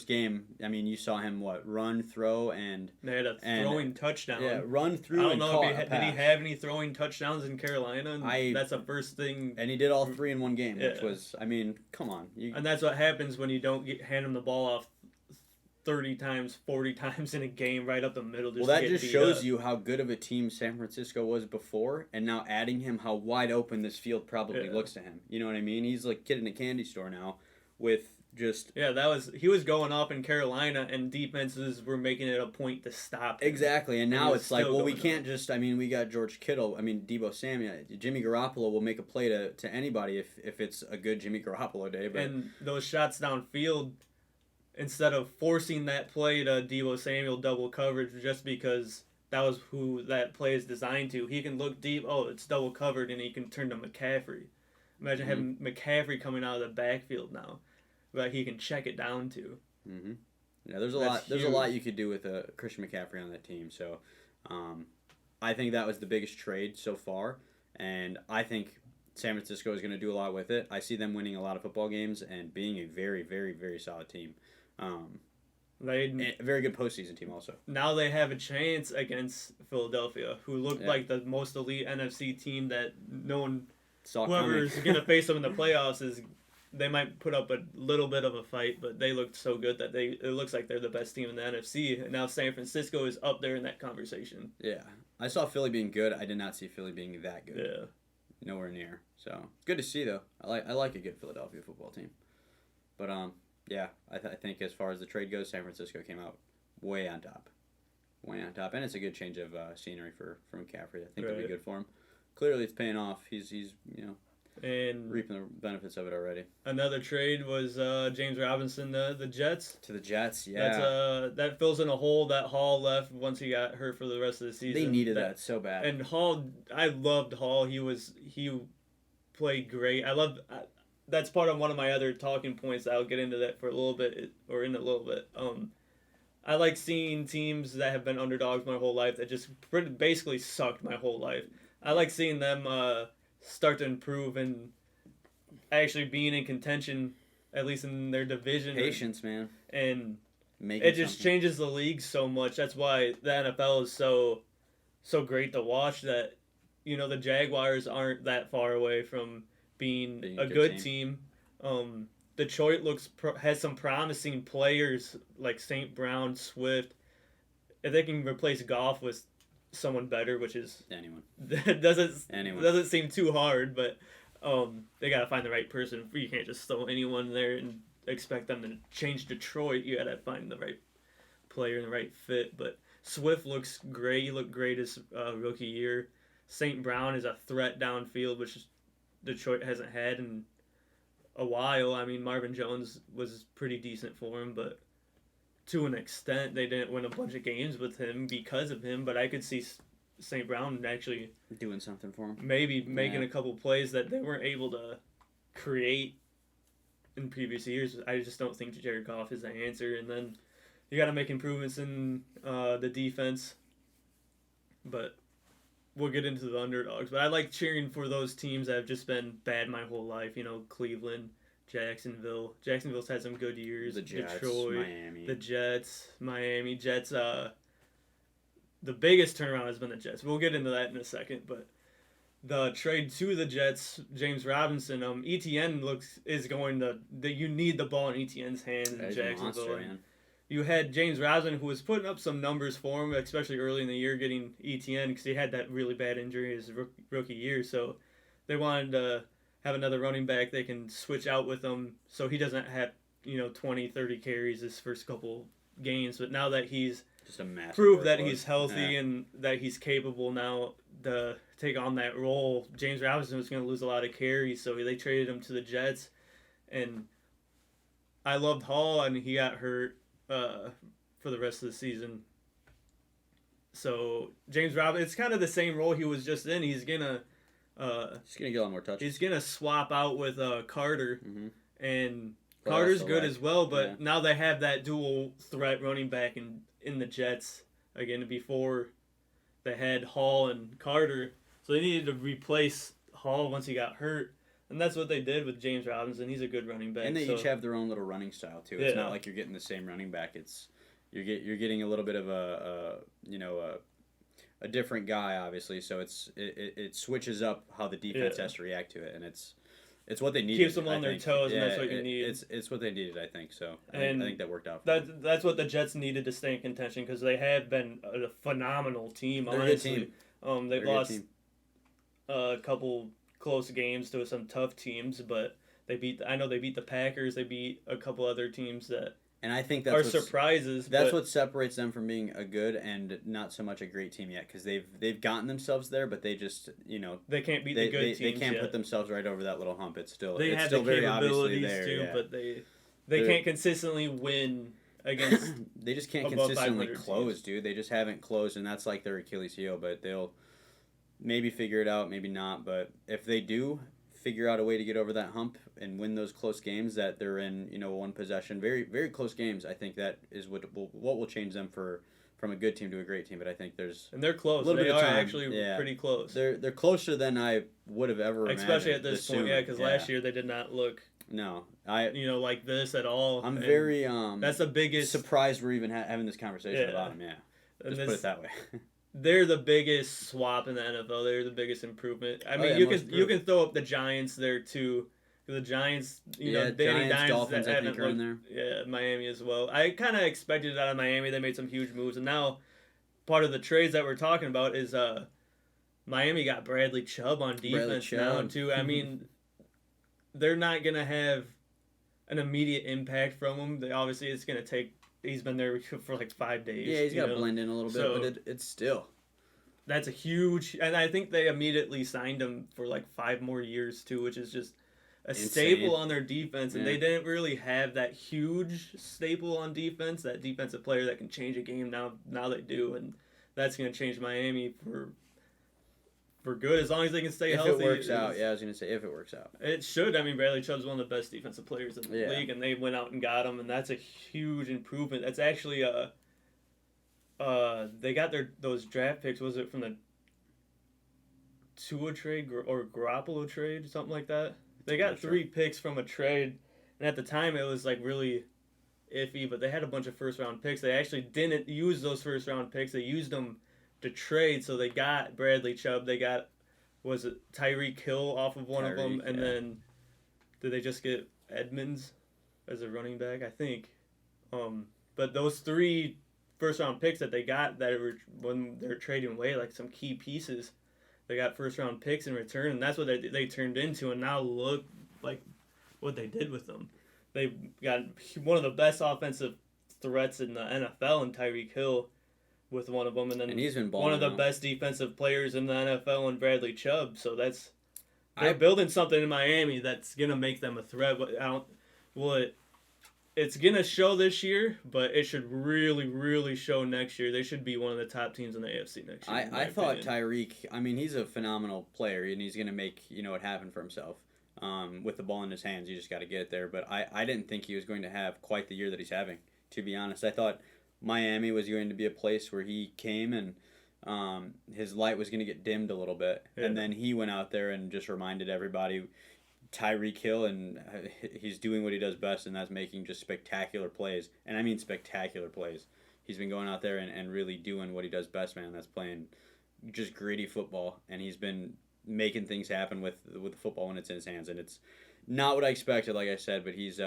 game, I mean, you saw him run, throw, and they had a throwing touchdown. Yeah, run through. I don't know if did he have any throwing touchdowns in Carolina. That's the first thing. And he did all three in one game, which was, I mean, come on. And that's what happens when you don't hand him the ball off 30 times, 40 times in a game right up the middle. That just shows you how good of a team San Francisco was before, and now adding him, how wide open this field probably looks to him. You know what I mean? He's like a kid in a candy store now with just... Yeah, he was going off in Carolina, and defenses were making it a point to stop him. Exactly, and now it's like, well, we can't just... I mean, we got George Kittle, Deebo Samuel, Jimmy Garoppolo will make a play to anybody if it's a good Jimmy Garoppolo day. But... And those shots downfield... Instead of forcing that play to Deebo Samuel double coverage just because that was who that play is designed to, he can look deep, it's double covered, and he can turn to McCaffrey. Imagine having McCaffrey coming out of the backfield now, but he can check it down to. Mm-hmm. Yeah, there's a lot. There's a lot you could do with Christian McCaffrey on that team. So, I think that was the biggest trade so far, and I think San Francisco is going to do a lot with it. I see them winning a lot of football games and being a very, very, very solid team. A very good postseason team also. Now they have a chance against Philadelphia, who looked like the most elite NFC team that no one, whoever's going to face them in the playoffs they might put up a little bit of a fight, but they looked so good that it looks like they're the best team in the NFC. And now San Francisco is up there in that conversation. Yeah. I saw Philly being good. I did not see Philly being that good. Yeah. Nowhere near. So, it's good to see, though. I like a good Philadelphia football team. But, yeah, I think as far as the trade goes, San Francisco came out way on top. And it's a good change of scenery for McCaffrey. I think it'll be good for him. Clearly, it's paying off. He's and reaping the benefits of it already. Another trade was James Robinson, the Jets. To the Jets, yeah. That fills in a hole that Hall left once he got hurt for the rest of the season. They needed that so bad. And Hall, I loved Hall. He played great. That's part of one of my other talking points. I'll get into that in a little bit. I like seeing teams that have been underdogs my whole life that just basically sucked my whole life. I like seeing them start to improve and actually being in contention, at least in their division. Patience, man. And it just changes the league so much. That's why the NFL is so great to watch. That the Jaguars aren't that far away from being a good team. Detroit has some promising players like St. Brown, Swift. If they can replace Goff with someone better, which is anyone, doesn't seem too hard, but they gotta find the right person. You can't just throw anyone there and expect them to change Detroit. You gotta find the right player and the right fit. But Swift looks great. He looked great his rookie year. St. Brown is a threat downfield, which Detroit hasn't had in a while. I mean, Marvin Jones was pretty decent for him, but to an extent. They didn't win a bunch of games with him because of him, but I could see St. Brown actually doing something for him. Maybe making a couple plays that they weren't able to create in previous years. I just don't think Jared Goff is the answer. And then you got to make improvements in the defense. But we'll get into the underdogs. But I like cheering for those teams that have just been bad my whole life. You know, Cleveland, Jacksonville. Jacksonville's had some good years. The Jets, Detroit, Miami. the Jets, Miami. Jets, the biggest turnaround has been the Jets. We'll get into that in a second, but the trade to the Jets, James Robinson, ETN you need the ball in ETN's hands in Jacksonville. Monster, you had James Robinson, who was putting up some numbers for him, especially early in the year, getting ETN because he had that really bad injury his rookie year. So they wanted to have another running back they can switch out with him so he doesn't have 20, 30 carries his first couple games. But now that he's just a massive prove that he's healthy and that he's capable now to take on that role. James Robinson was going to lose a lot of carries, so they traded him to the Jets. And I loved Hall, and he got hurt for the rest of the season. So James Robinson, it's kind of the same role he was just in. He's going to get a lot more touches. He's going to swap out with Carter, and Well, Carter's also good like- as well, but yeah. now they have that dual threat running back in the Jets. Again, before they had Hall and Carter, so they needed to replace Hall once he got hurt, and that's what they did with James Robinson. He's a good running back. And they so, each have their own little running style too. It's Yeah. not like you're getting the same running back. It's you're getting a little bit of a different guy, obviously. So it switches up how the defense Yeah. has to react to it, and it's what they needed. Keeps them I on their think. toes, and that's what you it- need. It's what they needed, I think. So I And think that worked out. For them. that's what the Jets needed to stay in contention because they have been a phenomenal team. They're a good Honestly, team. they've They're a good lost team. a couple close games to some tough teams, but I know they beat the Packers. They beat a couple other teams that And I think are that's what's, surprises. that's but what separates them from being a good and not so much a great team yet, because they've gotten themselves there, but they just they can't beat they the good they, teams they can't yet. put themselves right over that little hump. It's still They it's have still the very obviously capabilities there. too, Yeah. but they They're- can't consistently win against. They just can't above consistently 500 close, teams. dude. They just haven't closed, and that's like their Achilles heel. But they'll maybe figure it out, maybe not. But if they do figure out a way to get over that hump and win those close games that they're in, one possession, very very close games, I think that is what will change them from a good team to a great team. But I think there's And they're close. Little They bit of are time. actually Yeah. pretty close. they're closer than I would have ever Especially at imagined, this point, assumed. because last year they did not look, No, like this at all. I'm And very That's the biggest. surprised we're even having this conversation Yeah. about him. Yeah, and just put it that way. They're the biggest swap in the NFL. They're the biggest improvement. I mean, yeah, you most can you can throw up the Giants there too. The Giants, Danny Giants, Dimes, Dolphins, that I think haven't are in looked- there. Yeah, Miami as well. I kind of expected it out of Miami. They made some huge moves, and now part of the trades that we're talking about is Miami got Bradley Chubb on defense now Chubb. too. I mean, they're not gonna have an immediate impact from him. Obviously, it's gonna take. He's been there for like 5 days. Yeah, he's you got to know? blend in a little bit, So- but it's still. That's a huge, and I think they immediately signed him for like 5 more years too, which is just a Insane. staple on their defense. And Yeah. they didn't really have that huge staple on defense, that defensive player that can change a game. Now they do, and that's going to change Miami for good as long as they can stay If healthy. it works out, yeah, I was gonna say if it works out. It should. I mean, Bradley Chubb's one of the best defensive players in the Yeah. league, and they went out and got him, and that's a huge improvement. That's actually they got those draft picks. Was it from the Tua trade or Garoppolo trade, something like that? They got Not sure. 3 picks from a trade, and at the time it was like really iffy. But they had a bunch of first round picks. They actually didn't use those first round picks. They used them to trade, so they got Bradley Chubb. They got Tyreek Hill off of one of them, Tyreek, and yeah. then did they just get Edmonds as a running back? I think. But those 3 first round picks that they got that were when they're trading away like some key pieces, they got first round picks in return, and that's what they turned into. And now look like what they did with them. They got one of the best offensive threats in the NFL in Tyreek Hill with one of them, and then And he's been balling one of the out. best defensive players in the NFL in Bradley Chubb. So they're I- building something in Miami that's gonna make them a threat. But it's gonna show this year, but it should really, really show next year. They should be one of the top teams in the AFC next year. I thought Tyreek. I mean, he's a phenomenal player, and he's gonna make it happen for himself. With the ball in his hands, you just got to get it there. But I didn't think he was going to have quite the year that he's having. To be honest, I thought Miami was going to be a place where he came and his light was going to get dimmed a little bit, and then he went out there and just reminded everybody. Tyreek Hill, and he's doing what he does best, and that's making just spectacular plays. And I mean spectacular plays. He's been going out there and really doing what he does best, man. That's playing just gritty football, and he's been making things happen with the football when it's in his hands. And it's not what I expected, like I said, but he's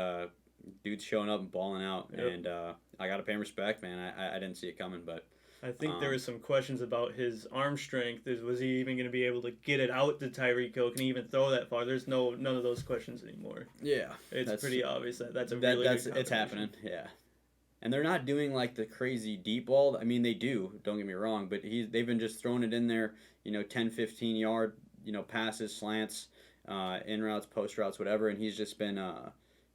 dude's showing up and balling out, and I gotta pay him respect, man. I didn't see it coming, but. I think there was some questions about his arm strength. Was he even going to be able to get it out to Tyreek Hill? Can he even throw that far? There's none of those questions anymore. Yeah, it's pretty obvious that's a really good it's happening. Yeah, and they're not doing like the crazy deep ball. I mean, they do. Don't get me wrong, but they've been just throwing it in there. 10, 15 yard passes, slants, in routes, post routes, whatever, and he's just been.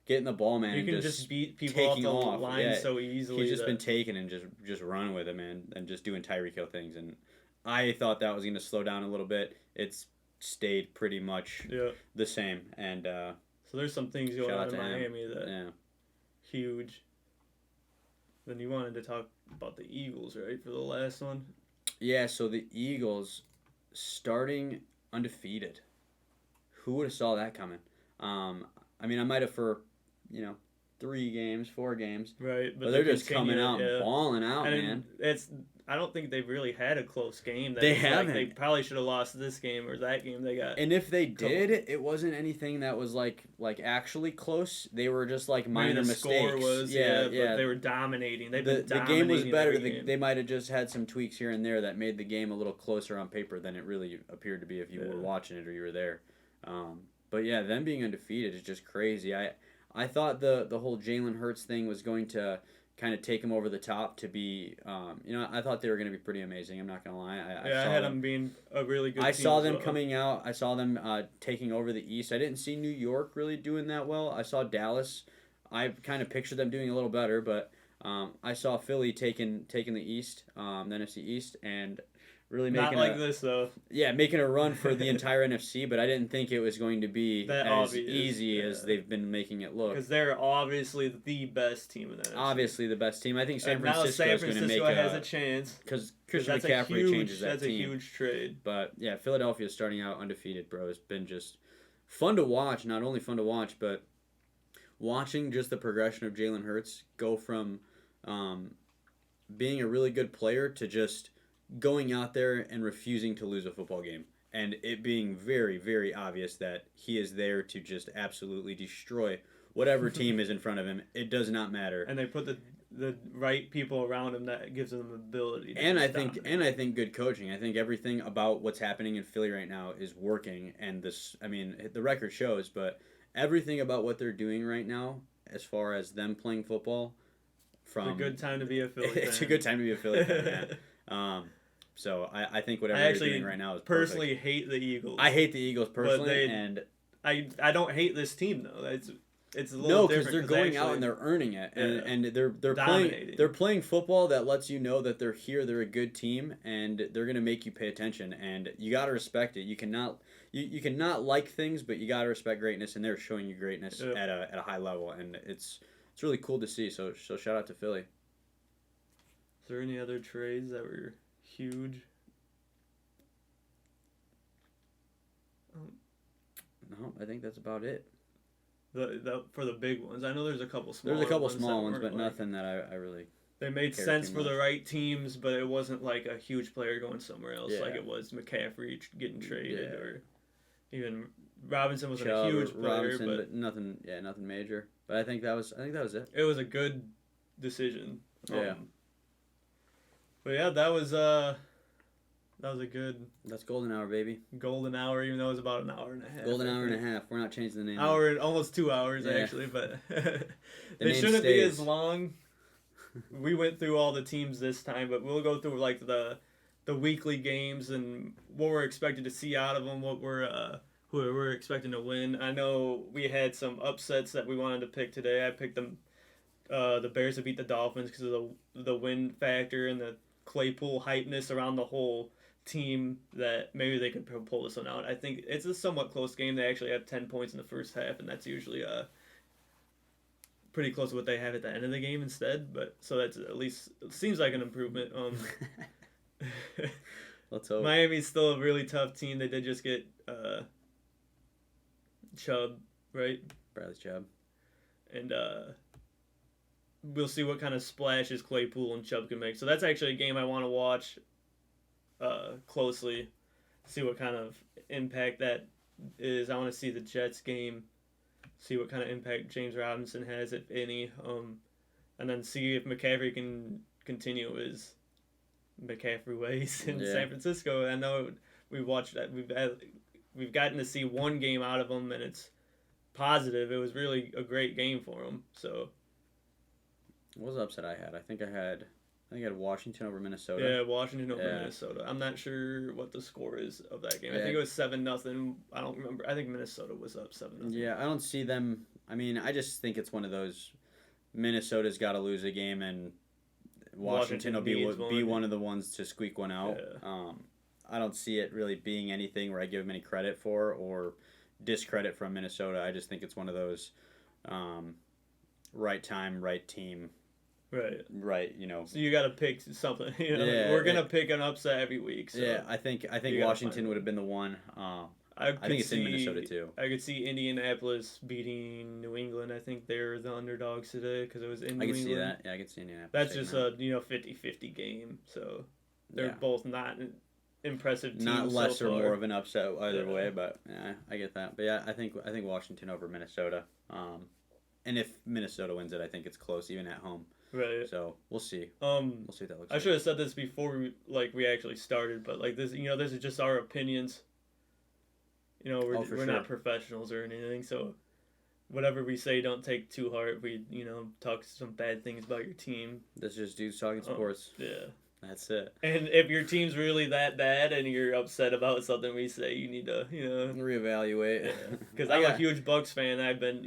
Getting the ball, man. You can just beat people off the line so easily. He's just been taking and just running with it, man, and just doing Tyreek Hill things. And I thought that was going to slow down a little bit. It's stayed pretty much the same. And so there's some things going on in Miami that huge. Then you wanted to talk about the Eagles, right, for the last one? Yeah, so the Eagles starting undefeated. Who would have saw that coming? I mean, I might have for 3 games, 4 games. Right, but they're just coming out and balling out, man. I don't think they've really had a close game. They haven't. They probably should have lost this game or that game they got. And if they did, it wasn't anything that was like actually close. They were just like minor mistakes. Score was, but they were dominating. The game was better. They might have just had some tweaks here and there that made the game a little closer on paper than it really appeared to be if you were watching it or you were there. But yeah, them being undefeated is just crazy. I thought the whole Jalen Hurts thing was going to kind of take them over the top to be, I thought they were going to be pretty amazing. I'm not going to lie. I had them being a really good team. I saw them coming out. I saw them taking over the East. I didn't see New York really doing that well. I saw Dallas. I kind of pictured them doing a little better, but I saw Philly taking the East, the NFC East, and really making this though. Yeah, making a run for the entire NFC, but I didn't think it was going to be as easy as they've been making it look. Because they're obviously the best team in the NFC. Obviously the best team. I think San Francisco is going to make has a chance because Christian McCaffrey changes that team. That's a huge trade. But yeah, Philadelphia is starting out undefeated, bro. It's been just fun to watch. Not only fun to watch, but watching just the progression of Jalen Hurts go from being a really good player to just going out there and refusing to lose a football game. And it being very, very obvious that he is there to just absolutely destroy whatever team is in front of him. It does not matter. And they put the right people around him that gives them the ability to I think good coaching. I think everything about what's happening in Philly right now is working, and the record shows, but everything about what they're doing right now as far as them playing football it's a good time to be a Philly fan. It's a good time to be a Philly fan, yeah. So I think whatever they're doing right now is perfect. I personally hate the Eagles. I hate the Eagles personally, and I don't hate this team though. It's a little because they're going out and they're earning it, and they're playing football that lets you know that they're here, they're a good team, and they're gonna make you pay attention, and you gotta respect it. You cannot like things, but you gotta respect greatness, and they're showing you greatness at a high level, and it's really cool to see. So shout out to Philly. Is there any other trades that were huge? No, I think that's about it. For the big ones, I know there's a couple small. There's a couple small ones, but nothing that I really. They made sense for the right teams, but it wasn't like a huge player going somewhere else, like it was McCaffrey getting traded, or even Robinson wasn't a huge player, but nothing major. But I think that was it. It was a good decision. Yeah. But yeah, that was a good. That's golden hour, baby. Golden hour, even though it was about an hour and a half. Golden hour and a half. We're not changing the name. Almost 2 hours actually, but they shouldn't be as long. We went through all the teams this time, but we'll go through like the weekly games and what we're expected to see out of them. Who we're expecting to win. I know we had some upsets that we wanted to pick today. I picked the Bears have beat the Dolphins because of the win factor and the Claypool hypeness around the whole team that maybe they could pull this one out. I think it's a somewhat close game. They actually have 10 points in the first half, and that's usually pretty close to what they have at the end of the game instead. But so that's at least seems like an improvement. Let's hope. Miami's still a really tough team. They did just get Chubb, right? Bradley Chubb. And we'll see what kind of splashes Claypool and Chubb can make. So that's actually a game I want to watch closely, see what kind of impact that is. I want to see the Jets game, see what kind of impact James Robinson has, if any, and then see if McCaffrey can continue his McCaffrey ways in San Francisco. I know we've watched that. We've gotten to see one game out of him, and it's positive. It was really a great game for him. So, what was the upset I had? I think I had Washington over Minnesota. Yeah, Washington over Minnesota. I'm not sure what the score is of that game. I think it was 7-0. I don't remember. I think Minnesota was up 7-0. Yeah, I don't see them. I mean, I just think it's one of those. Minnesota's got to lose a game, and Washington will be one of the ones to squeak one out. Yeah. I don't see it really being anything where I give them any credit for or discredit from Minnesota. I just think it's one of those right time, right team. Right, So you got to pick something. We're gonna pick an upset every week. So yeah, I think Washington would have been the one. I think it's in Minnesota too. I could see Indianapolis beating New England. I think they're the underdogs today because it was in New England. I can see that. Yeah, I can see Indianapolis. That's just a 50-50 game. So they're both not impressive teams. Not less so or more of an upset either way, but yeah, I get that. But yeah, I think Washington over Minnesota. And if Minnesota wins it, I think it's close even at home. Right. So we'll see. We'll see what that looks like. I should have said this before we actually started, but this this is just our opinions. We're not professionals or anything, so whatever we say, don't take too hard. We talk some bad things about your team. This is just dudes talking sports. Yeah. That's it. And if your team's really that bad and you're upset about something we say, you need to reevaluate. Because I'm a huge Bucks fan. I've been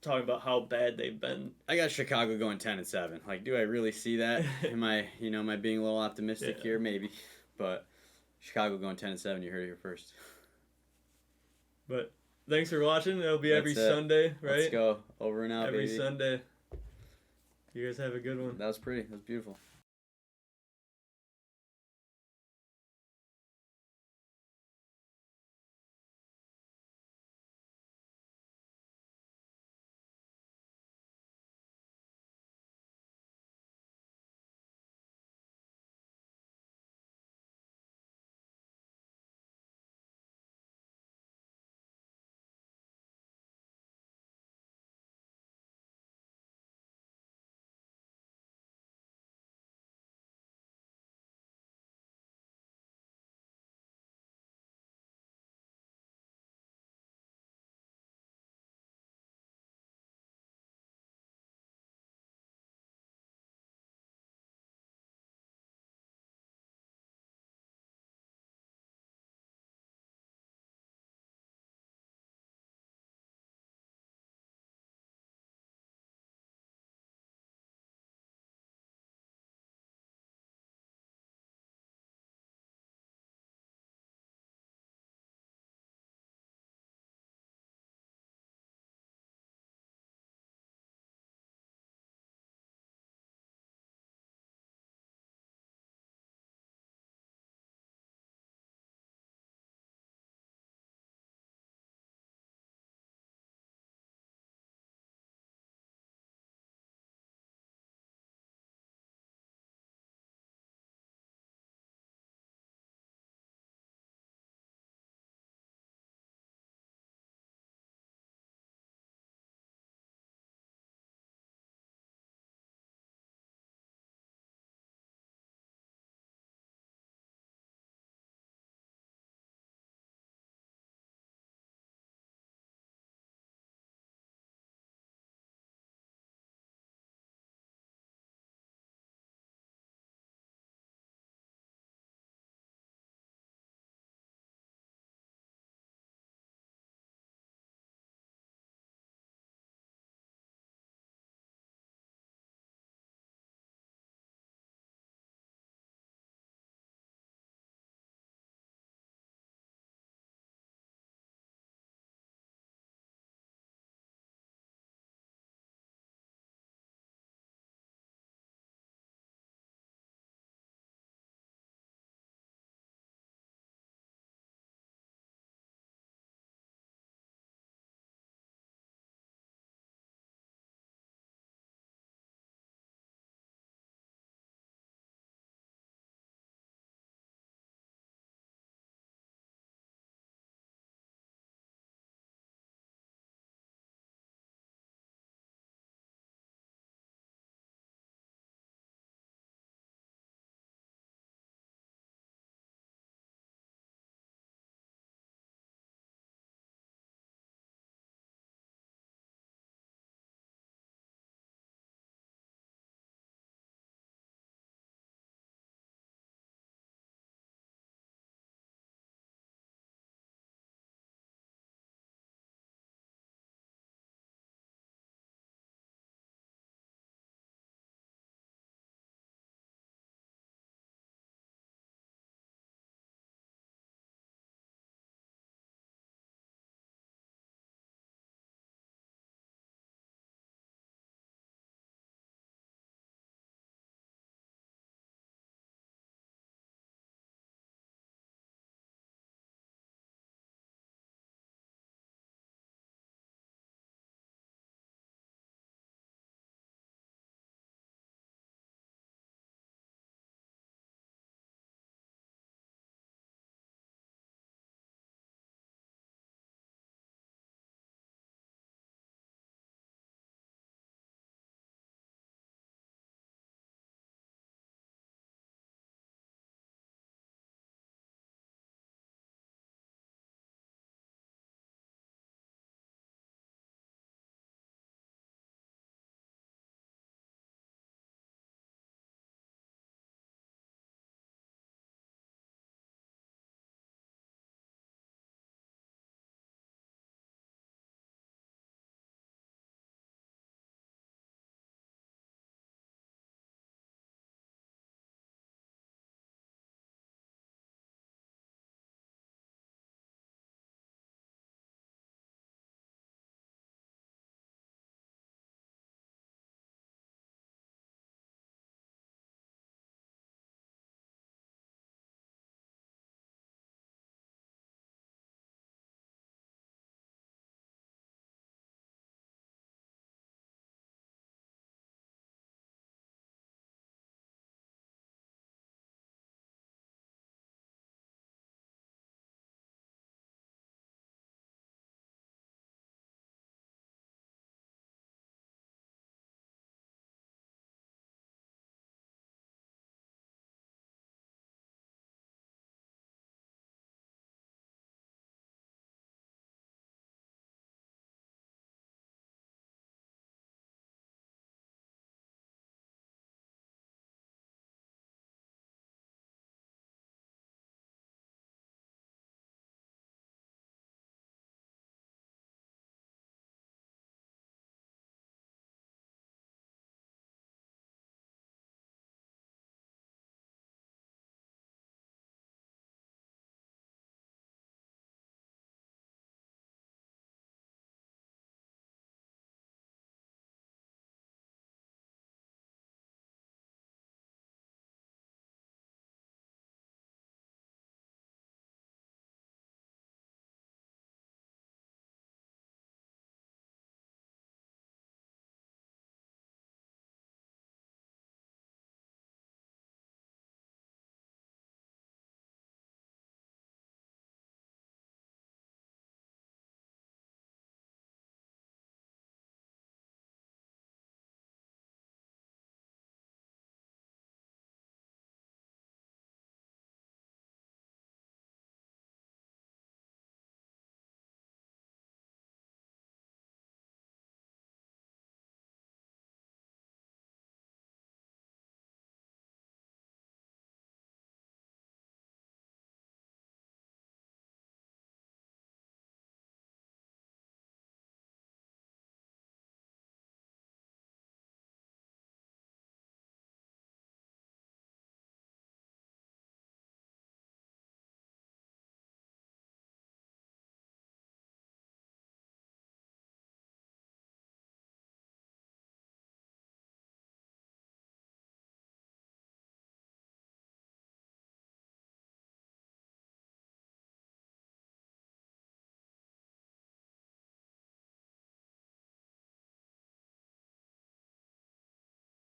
talking about how bad they've been. I got Chicago going 10-7. Do I really see that? Am I being a little optimistic here? Maybe, but Chicago going 10-7. You heard it here first. But thanks for watching. It'll be every Sunday, right? Let's go over and out, every baby. Sunday. You guys have a good one. That was pretty. That was beautiful.